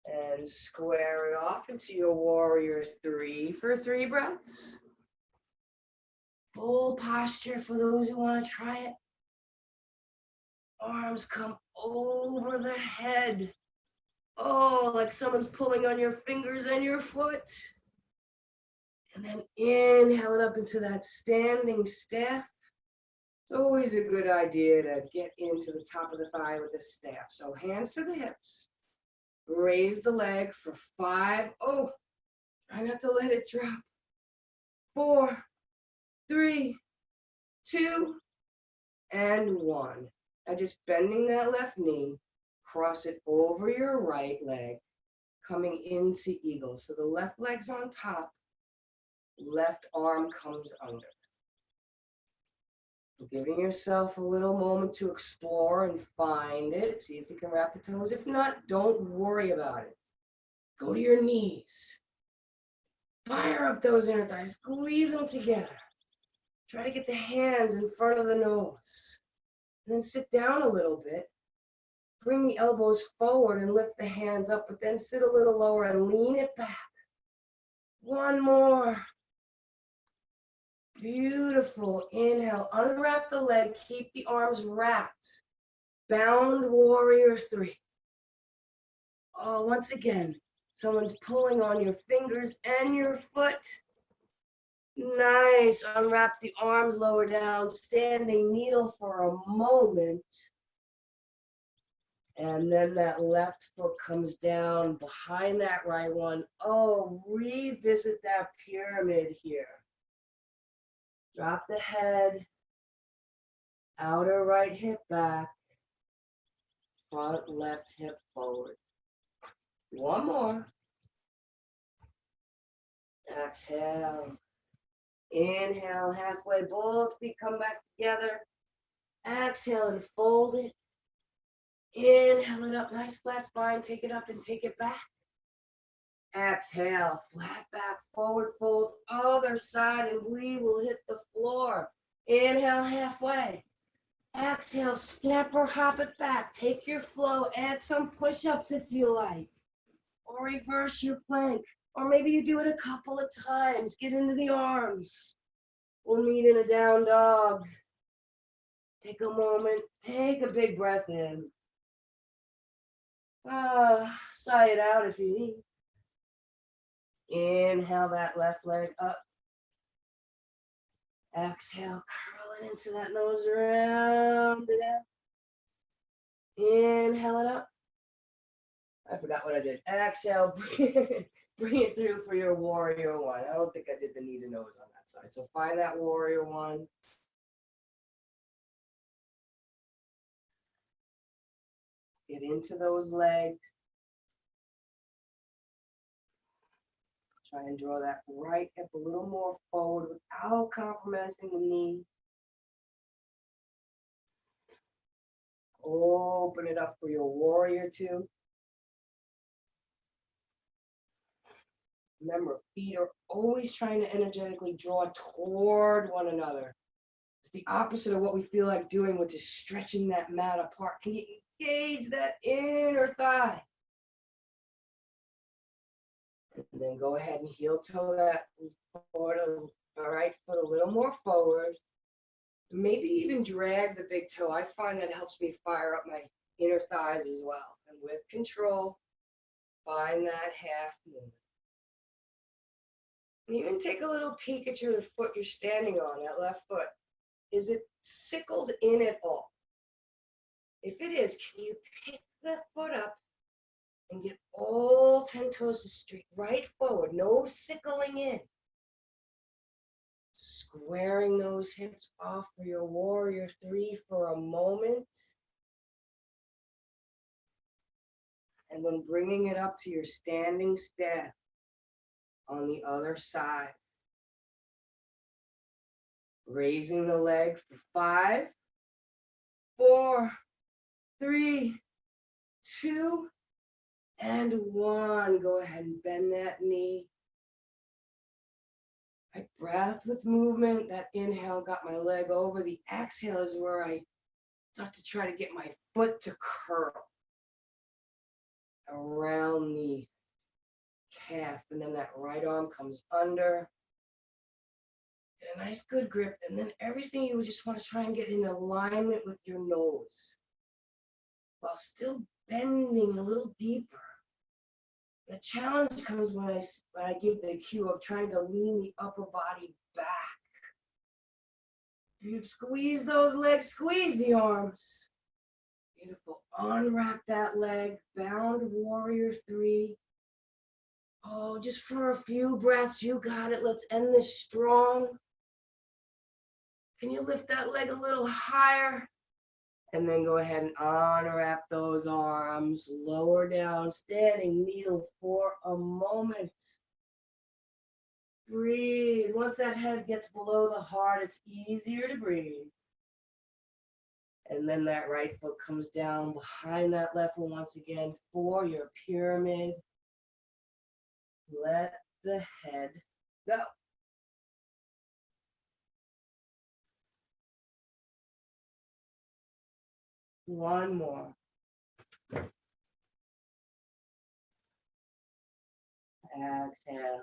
And square it off into your warrior 3 for 3 breaths. Full posture for those who want to try it. Arms come over the head. Oh, like someone's pulling on your fingers and your foot. And then inhale it up into that standing staff. It's always a good idea to get into the top of the thigh with the staff. So hands to the hips. Raise the leg for 5. Oh, try not to let it drop. 4, 3, 2, and 1. Now just bending that left knee, cross it over your right leg, coming into eagle. So the left leg's on top, left arm comes under. Giving yourself a little moment to explore and find it. See if you can wrap the toes. If not, don't worry about it. Go to your knees. Fire up those inner thighs. Squeeze them together. Try to get the hands in front of the nose. And then sit down a little bit. Bring the elbows forward and lift the hands up, but then sit a little lower and lean it back. One more. Beautiful. Inhale, unwrap the leg, keep the arms wrapped. Bound warrior three. Oh, once again, someone's pulling on your fingers and your foot. Nice. Unwrap the arms, lower down, standing needle for a moment. And then that left foot comes down behind that right one. Oh, revisit that pyramid here. Drop the head, outer right hip back, front left hip forward. One more. Exhale. Inhale, halfway, both feet come back together. Exhale and fold it. Inhale it up, nice flat spine. Take it up and take it back. Exhale, flat back, forward fold, other side, and we will hit the floor. Inhale, halfway. Exhale, step or hop it back. Take your flow, add some push-ups if you like. Or reverse your plank. Or maybe you do it a couple of times. Get into the arms. We'll meet in a down dog. Take a moment. Take a big breath in. Sigh it out if you need. Inhale that left leg up. Exhale, curling into that nose around it out. Inhale it up. I forgot what I did. Exhale, bring it through for your warrior one. I don't think I did the knee to nose on that side. So find that warrior one. Get into those legs. Try and draw that right hip a little more forward without compromising the knee. Open it up for your warrior two. Remember, feet are always trying to energetically draw toward one another. It's the opposite of what we feel like doing, which is stretching that mat apart. Can you engage that inner thigh? And then go ahead and heel toe that right foot a little more forward. Maybe even drag the big toe. I find that helps me fire up my inner thighs as well. And with control, find that half movement. And even take a little peek at your foot you're standing on, that left foot. Is it sickled in at all? If it is, can you pick that foot up and get all 10 toes straight, right forward, no sickling in. Squaring those hips off for your warrior three for a moment. And then bringing it up to your standing step on the other side. Raising the leg for 5, 4, 3, 2, and 1. Go ahead and bend that knee. My breath with movement. That inhale got my leg over. The exhale is where I start to try to get my foot to curl around the calf. And then that right arm comes under. Get a nice good grip. And then everything you would just want to try and get in alignment with your nose while still bending a little deeper. The challenge comes when I give the cue of trying to lean the upper body back. You squeeze those legs, squeeze the arms. Beautiful. Unwrap that leg. Bound warrior three. Oh, just for a few breaths. You got it. Let's end this strong. Can you lift that leg a little higher? And then go ahead and unwrap those arms, lower down, standing needle for a moment. Breathe. Once that head gets below the heart, it's easier to breathe. And then that right foot comes down behind that left one once again for your pyramid. Let the head go. One more. Exhale.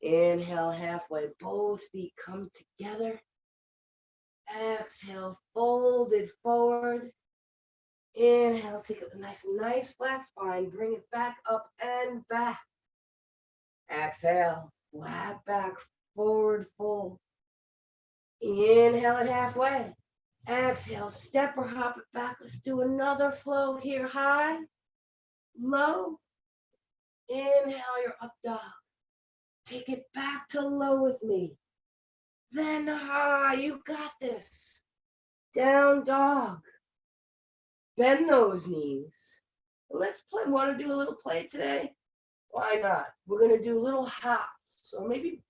Inhale halfway. Both feet come together. Exhale, fold it forward. Inhale, take a nice flat spine. Bring it back up and back. Exhale, flat back, forward fold. Inhale it halfway. Exhale, step or hop it back. Let's do another flow here. High, low. Inhale your up dog. Take it back to low with me. Then high, you got this. Down dog. Bend those knees. Let's play. Want to do a little play today? Why not? We're going to do little hops. So maybe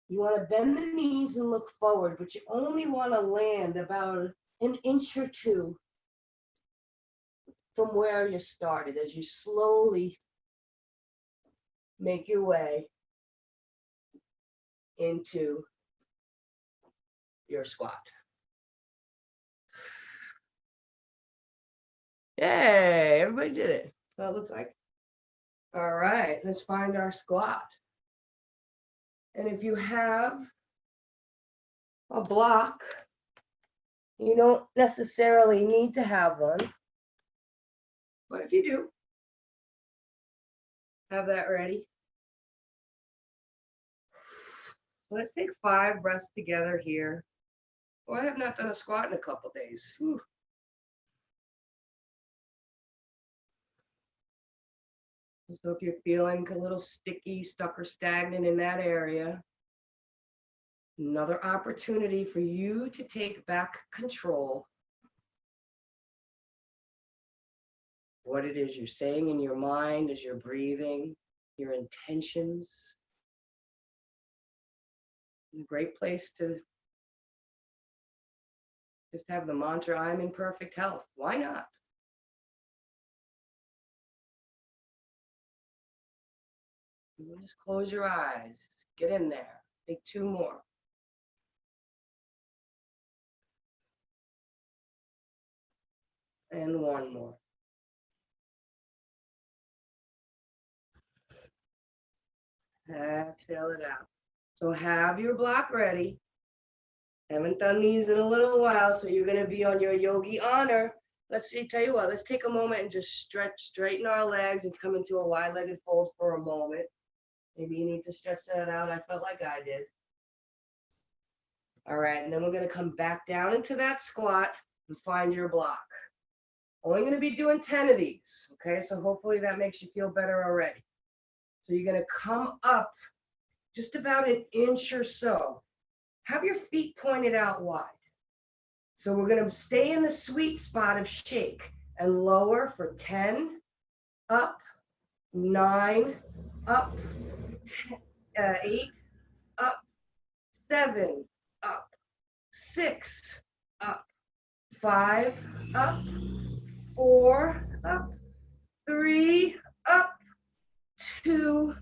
you want to bend the knees and look forward, but you only want to land about an inch or two from where you started as you slowly make your way into your squat. Yay, everybody did it. Well, it looks like. All right, let's find our squat. And if you have a block, you don't necessarily need to have one. But if you do, have that ready. Let's take 5 breaths together here. Well, I have not done a squat in a couple days. Whew. So if you're feeling a little sticky, stuck, or stagnant in that area, another opportunity for you to take back control. What it is you're saying in your mind as you're breathing, your intentions. A great place to just have the mantra, I'm in perfect health. Why not? Just close your eyes. Get in there. Take 2 more. And 1 more. Exhale it out. So have your block ready. Haven't done these in a little while, so you're going to be on your yogi honor. Let's see, tell you what, let's take a moment and just straighten our legs and come into a wide-legged fold for a moment. Maybe you need to stretch that out. I felt like I did. All right, and then we're going to come back down into that squat and find your block. Only going to be doing 10 of these, okay? So hopefully that makes you feel better already. So you're going to come up just about an inch or so. Have your feet pointed out wide. So we're going to stay in the sweet spot of shake and lower for 10, up, 9, up, 10, 8, up, 7, up, 6, up, 5, up, 4, up, 3, up, 2,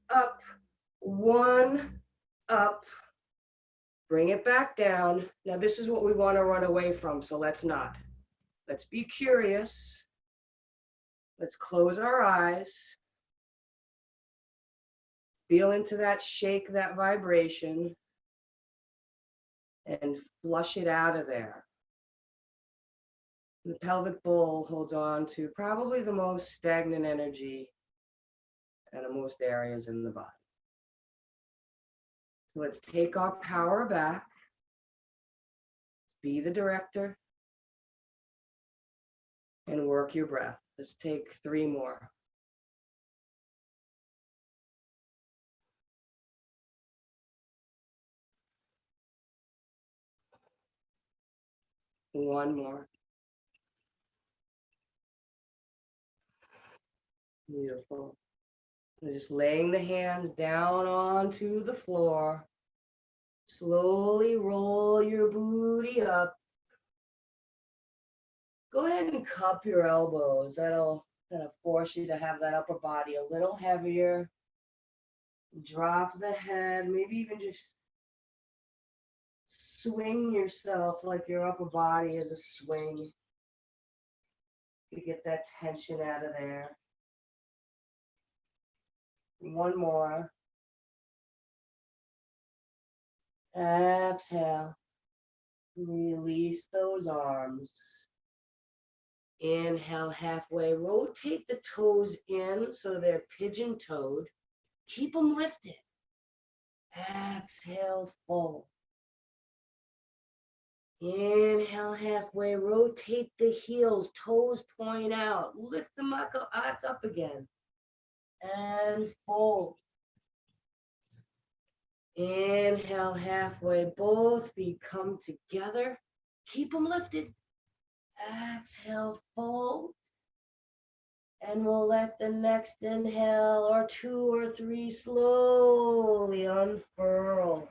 up, 1, up. Bring it back down. Now this is what we want to run away from, so let's not. Let's be curious. Let's close our eyes. Feel into that shake, that vibration, and flush it out of there. The pelvic bowl holds on to probably the most stagnant energy in most areas in the body. So let's take our power back. Be the director and work your breath. Let's take 3 more. One more. Beautiful. And just laying the hands down onto the floor. Slowly roll your booty up. Go ahead and cup your elbows. That'll kind of force you to have that upper body a little heavier. Drop the head, maybe even just swing yourself like your upper body is a swing to get that tension out of there. One more. Exhale. Release those arms. Inhale halfway. Rotate the toes in so they're pigeon-toed. Keep them lifted. Exhale, fold. Inhale halfway. Rotate the heels. Toes point out. Lift them back up again. And fold. Inhale halfway. Both feet come together. Keep them lifted. Exhale, fold. And we'll let the next inhale or two or three slowly unfurl.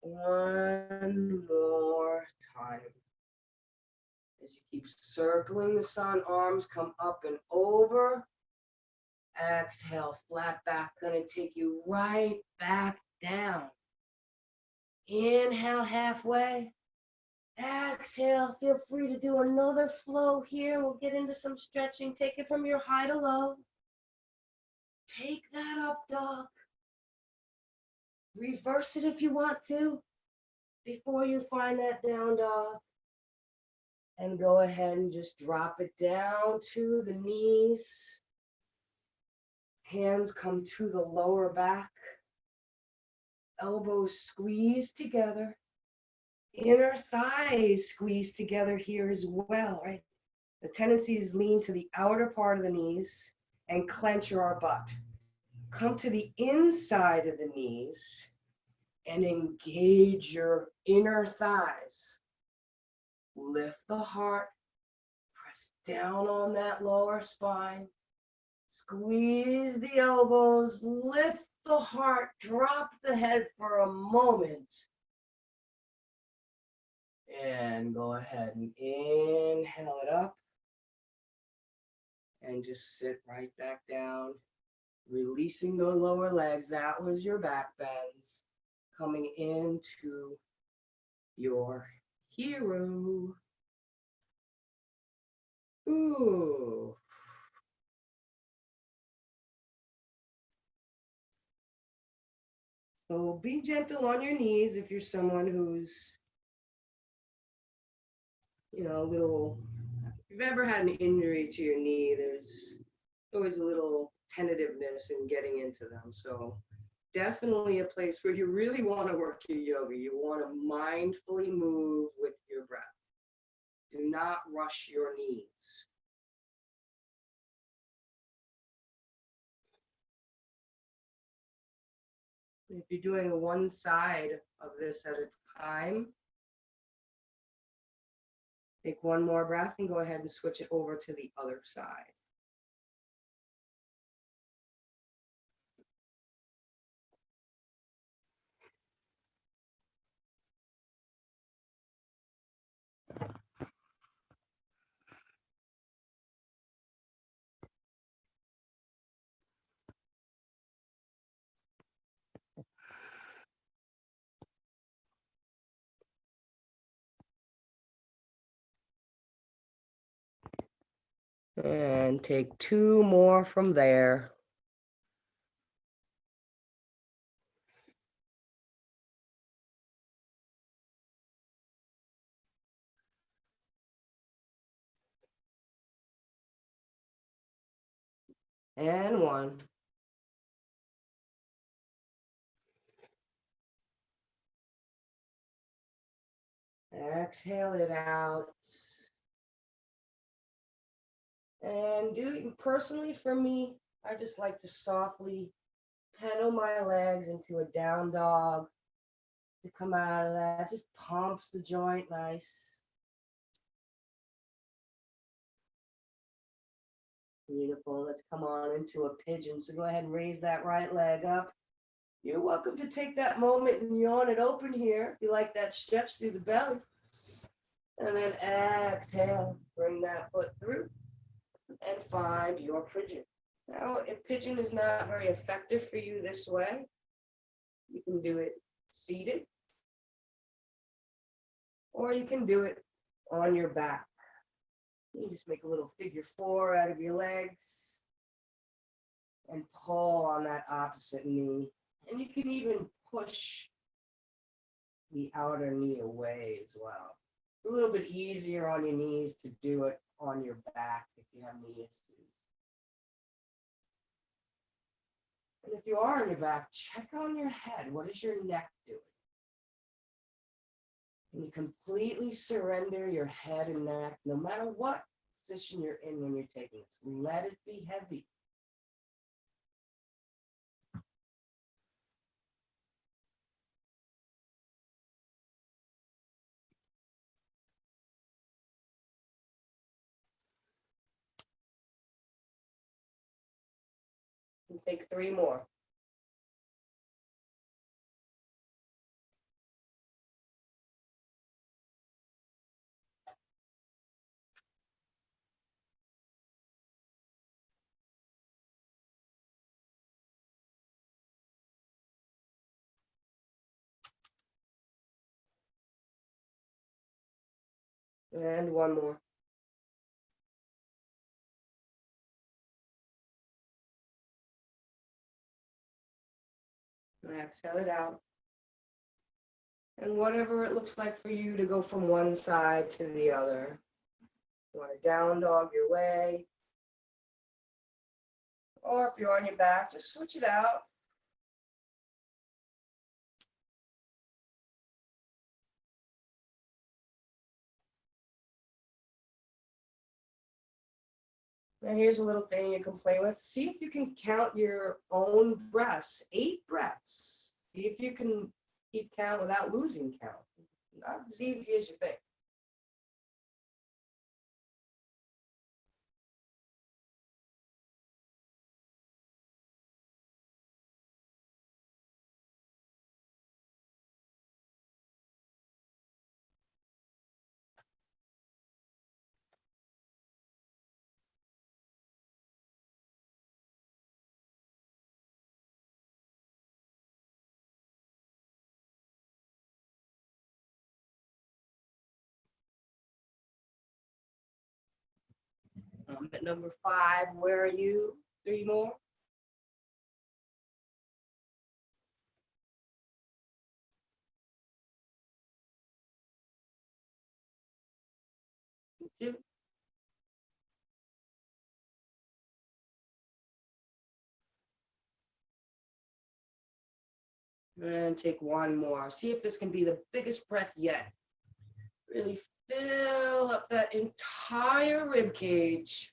One more time. As you keep circling the sun, arms come up and over. Exhale, flat back, gonna take you right back down. Inhale halfway. Exhale, feel free to do another flow here. We'll get into some stretching. Take it from your high to low. Take that up dog. Reverse it if you want to before you find that down dog. And go ahead and just drop it down to the knees. Hands come to the lower back. Elbows squeeze together. Inner thighs squeeze together here as well, right? The tendency is lean to the outer part of the knees and clench your butt. Come to the inside of the knees and engage your inner thighs. Lift the heart, press down on that lower spine. Squeeze the elbows, lift the heart, drop the head for a moment. And go ahead and inhale it up. And just sit right back down. Releasing the lower legs. That was your back bends. Coming into your hero. Ooh. So be gentle on your knees if you're someone who's, a little, if you've ever had an injury to your knee, there's always a little tentativeness in getting into them. So definitely a place where you really want to work your yoga. You want to mindfully move with your breath. Do not rush your knees. If you're doing one side of this at a time, take one more breath and go ahead and switch it over to the other side. And take two more from there. And one. Exhale it out. And personally for me, I just like to softly pedal my legs into a down dog to come out of that. Just pumps the joint nice. Beautiful. Let's come on into a pigeon. So go ahead and raise that right leg up. You're welcome to take that moment and yawn it open here if you like that stretch through the belly. And then exhale, bring that foot through and find your pigeon. Now, if pigeon is not very effective for you this way, you can do it seated, or you can do it on your back. You just make a little figure 4 out of your legs and pull on that opposite knee. And you can even push the outer knee away as well. It's a little bit easier on your knees to do it on your back if you have knee issues. And if you are on your back, check on your head. What is your neck doing? And you completely surrender your head and neck, no matter what position you're in when you're taking this. Let it be heavy. And take 3 more. And 1 more. And exhale it out. And whatever it looks like for you to go from one side to the other. You want to down dog your way. Or if you're on your back, just switch it out. Now here's a little thing you can play with. See if you can count your own breaths, 8 breaths. See if you can keep count without losing count. Not as easy as you think. I'm at number 5. Where are you? 3 more. Two. And take 1 more. See if this can be the biggest breath yet. Really fill up that entire rib cage.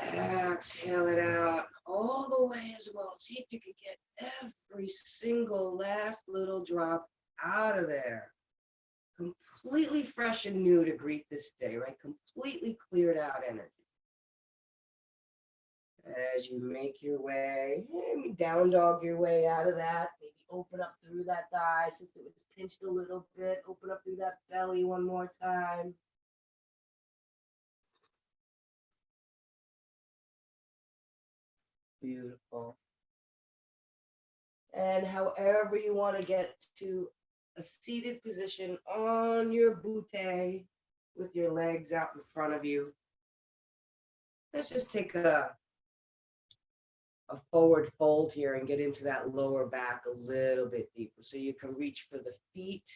Exhale it out all the way as well. See if you can get every single last little drop out of there. Completely fresh and new to greet this day, right? Completely cleared out energy. As you make your way, maybe down dog your way out of that. Maybe open up through that thigh since it was pinched a little bit. Open up through that belly one more time. Beautiful. And however you want to get to a seated position on your butte with your legs out in front of you. Let's just take a forward fold here and get into that lower back a little bit deeper so you can reach for the feet.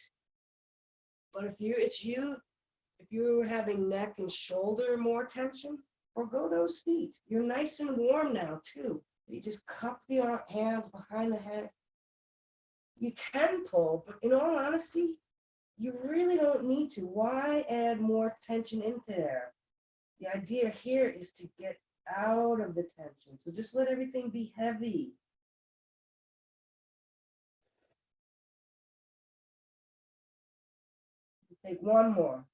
But if you're having neck and shoulder more tension, forgo those feet. You're nice and warm now too. You just cup the hands behind the head. You can pull, but in all honesty, you really don't need to. Why add more tension into there? The idea here is to get out of the tension. So just let everything be heavy. Take 1 more.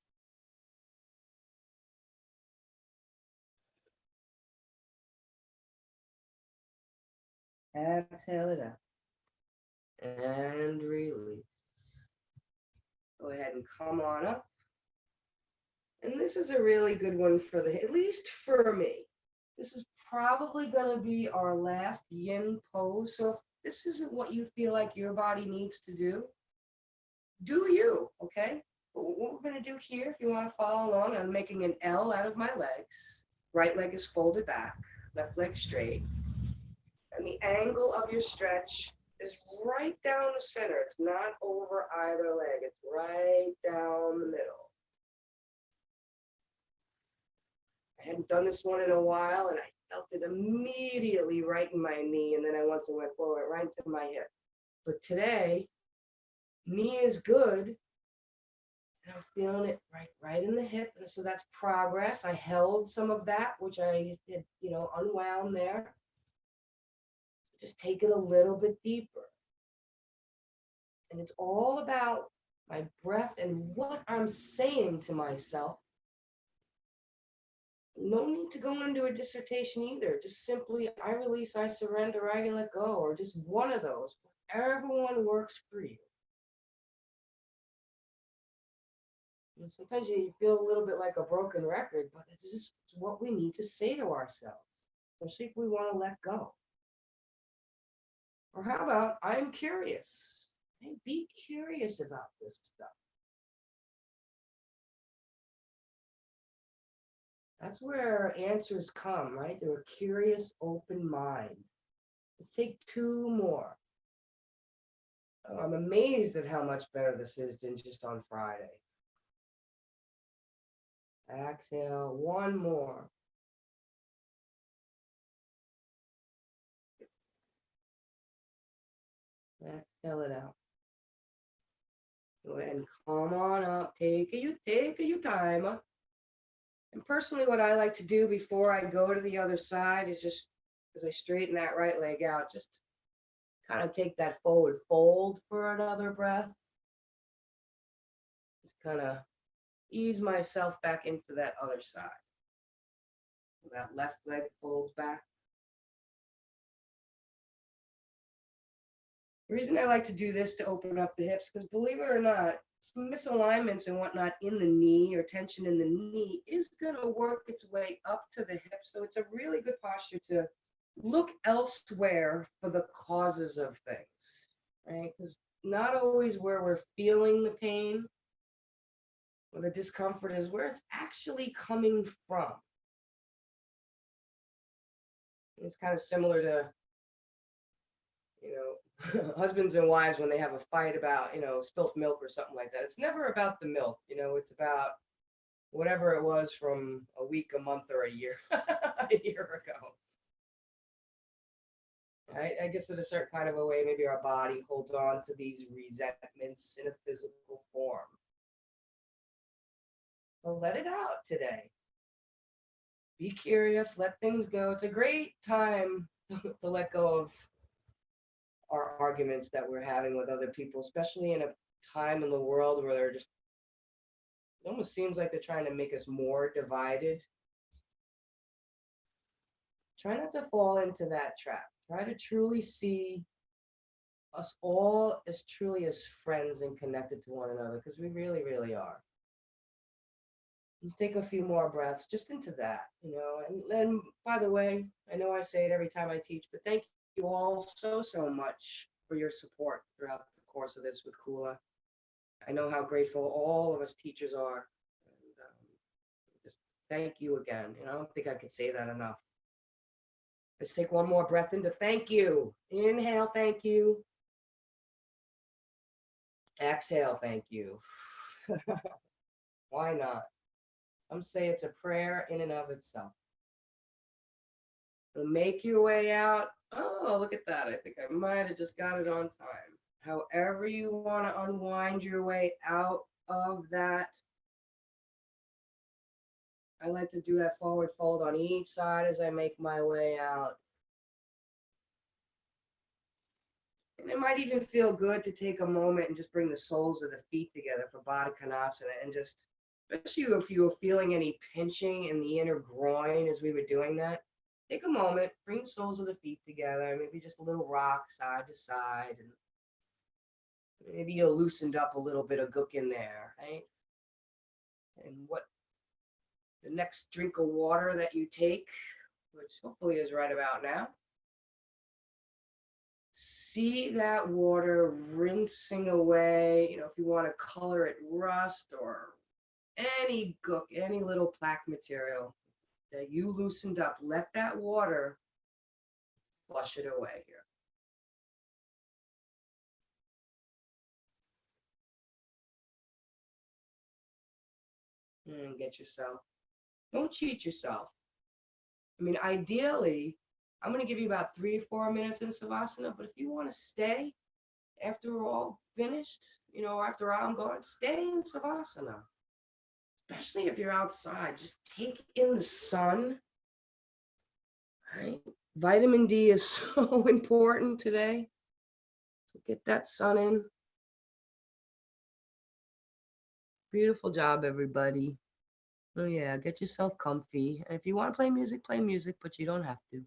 Exhale it out. And release. Go ahead and come on up. And this is a really good one at least for me. This is probably going to be our last yin pose. So if this isn't what you feel like your body needs to do, do you, okay? But what we're going to do here, if you want to follow along, I'm making an L out of my legs. Right leg is folded back, left leg straight. And the angle of your stretch is right down the center. It's not over either leg. It's right down the middle. I hadn't done this one in a while, and I felt it immediately right in my knee, and then once it went forward, right into my hip. But today, knee is good, and I'm feeling it right in the hip, and so that's progress. I held some of that, which I had, unwound there. Just take it a little bit deeper. And it's all about my breath and what I'm saying to myself. No need to go into a dissertation either. Just simply, I release, I surrender, I let go, or just one of those. Whatever one works for you. And sometimes you feel a little bit like a broken record, but it's what we need to say to ourselves, especially if we want to let go. Or how about, I'm curious. Hey, be curious about this stuff. That's where answers come, right? Through a curious, open mind. Let's take 2 more. Oh, I'm amazed at how much better this is than just on Friday. Exhale, 1 more. Exhale it out. Go ahead and calm on up. Take your time. And personally, what I like to do before I go to the other side is just, as I straighten that right leg out, just kind of take that forward fold for another breath. Just kind of ease myself back into that other side. That left leg folds back. The reason I like to do this to open up the hips, because believe it or not, some misalignments and whatnot in the knee or tension in the knee is going to work its way up to the hip. So it's a really good posture to look elsewhere for the causes of things, right? Because not always where we're feeling the pain or the discomfort is where it's actually coming from. It's kind of similar to, husbands and wives when they have a fight about, spilt milk or something like that. It's never about the milk, it's about whatever it was from a week, a month, or a year, a year ago. Right? I guess in a certain kind of a way, maybe our body holds on to these resentments in a physical form. So let it out today. Be curious, let things go. It's a great time to let go of our arguments that we're having with other people, especially in a time in the world where they're just, it almost seems like they're trying to make us more divided. Try not to fall into that trap. Try to truly see us all as truly as friends and connected to one another, because we really, really are. Let's take a few more breaths just into that, and by the way, I know I say it every time I teach, but thank you all so much for your support throughout the course of this with Kula. I know how grateful all of us teachers are. And, just thank you again. I don't think I could say that enough. Let's take one more breath into thank you. Inhale, thank you. Exhale, thank you. Why not? Some say it's a prayer in and of itself. So make your way out. Oh, look at that. I think I might have just got it on time. However you want to unwind your way out of that. I like to do that forward fold on each side as I make my way out. And it might even feel good to take a moment and just bring the soles of the feet together for Baddha Konasana, and just, especially if you were feeling any pinching in the inner groin as we were doing that, take a moment, bring the soles of the feet together, maybe just a little rock side to side, and maybe you loosened up a little bit of gook in there, right? And what the next drink of water that you take, which hopefully is right about now, see that water rinsing away. If you want to color it rust or any gook, any little plaque material that you loosened up, let that water flush it away here. And get yourself. Don't cheat yourself. I mean, ideally, I'm going to give you about 3 or 4 minutes in Savasana, but if you want to stay after we're all finished, after I'm gone, stay in Savasana. Especially if you're outside, just take in the sun, right? Vitamin D is so important today. So get that sun in. Beautiful job, everybody. Oh yeah, get yourself comfy. And if you want to play music, but you don't have to.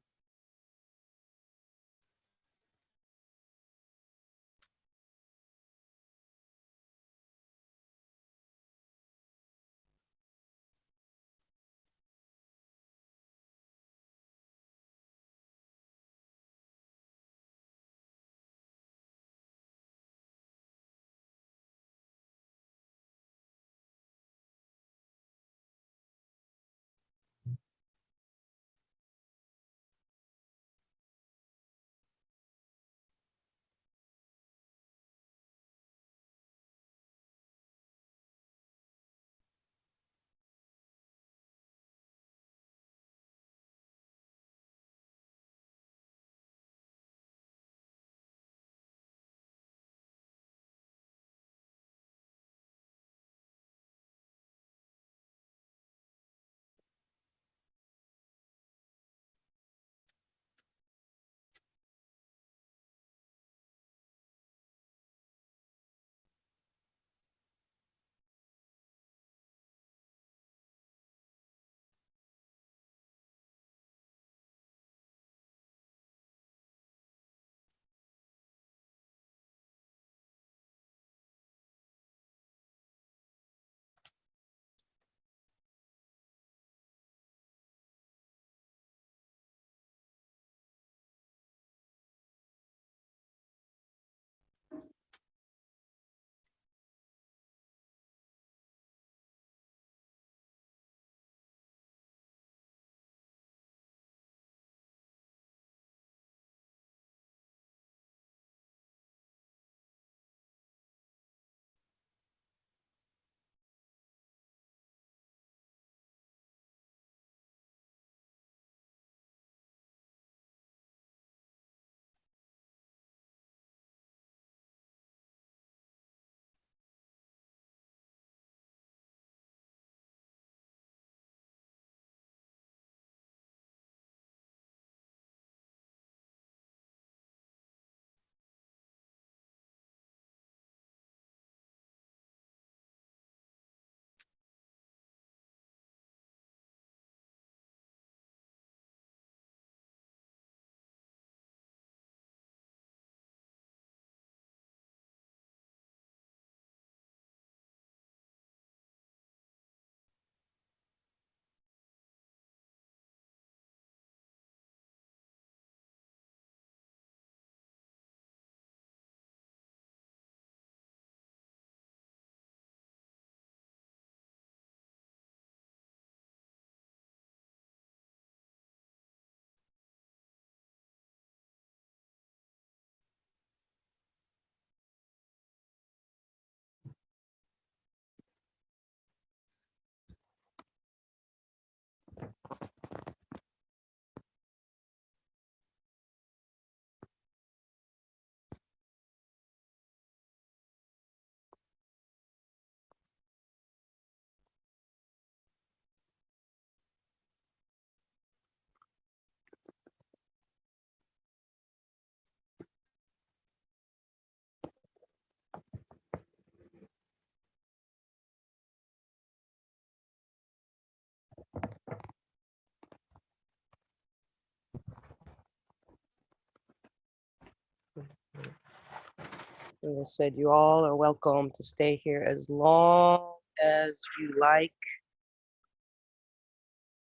As I said, you all are welcome to stay here as long as you like.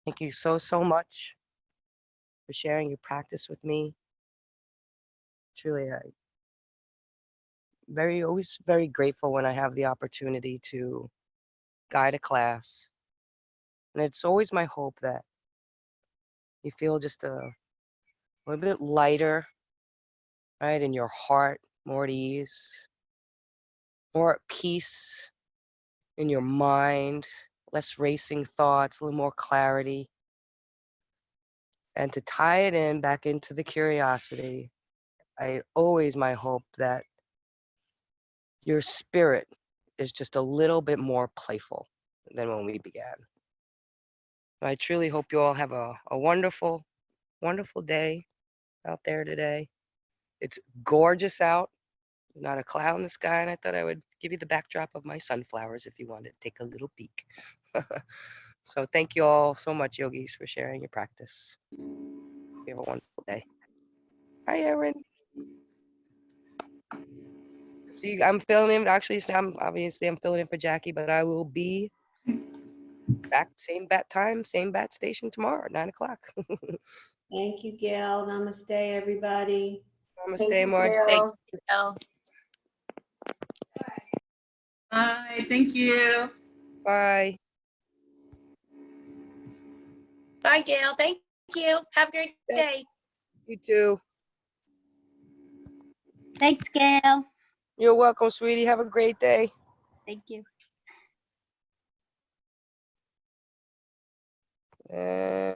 Thank you so much for sharing your practice with me. Truly, I always very grateful when I have the opportunity to guide a class. And it's always my hope that you feel just a little bit lighter, right, in your heart, more at ease, more at peace in your mind, less racing thoughts, a little more clarity. And to tie it in back into the curiosity, I always my hope that your spirit is just a little bit more playful than when we began. I truly hope you all have a wonderful, wonderful day out there today. It's gorgeous out, not a cloud in the sky, and I thought I would give you the backdrop of my sunflowers if you wanted to take a little peek. So thank you all so much, yogis, for sharing your practice. You have a wonderful day. Hi, Erin. See, I'm filling in. Actually, I'm filling in for Jackie, but I will be back same bat time, same bat station tomorrow at 9 o'clock. Thank you, Gail. Namaste, everybody. Namaste, Marge. Thank Gail. you, Gale. Bye. Thank you. Bye. Bye, Gail. Thank you. Have a great day. You too. Thanks, Gail. You're welcome, sweetie. Have a great day. Thank you. And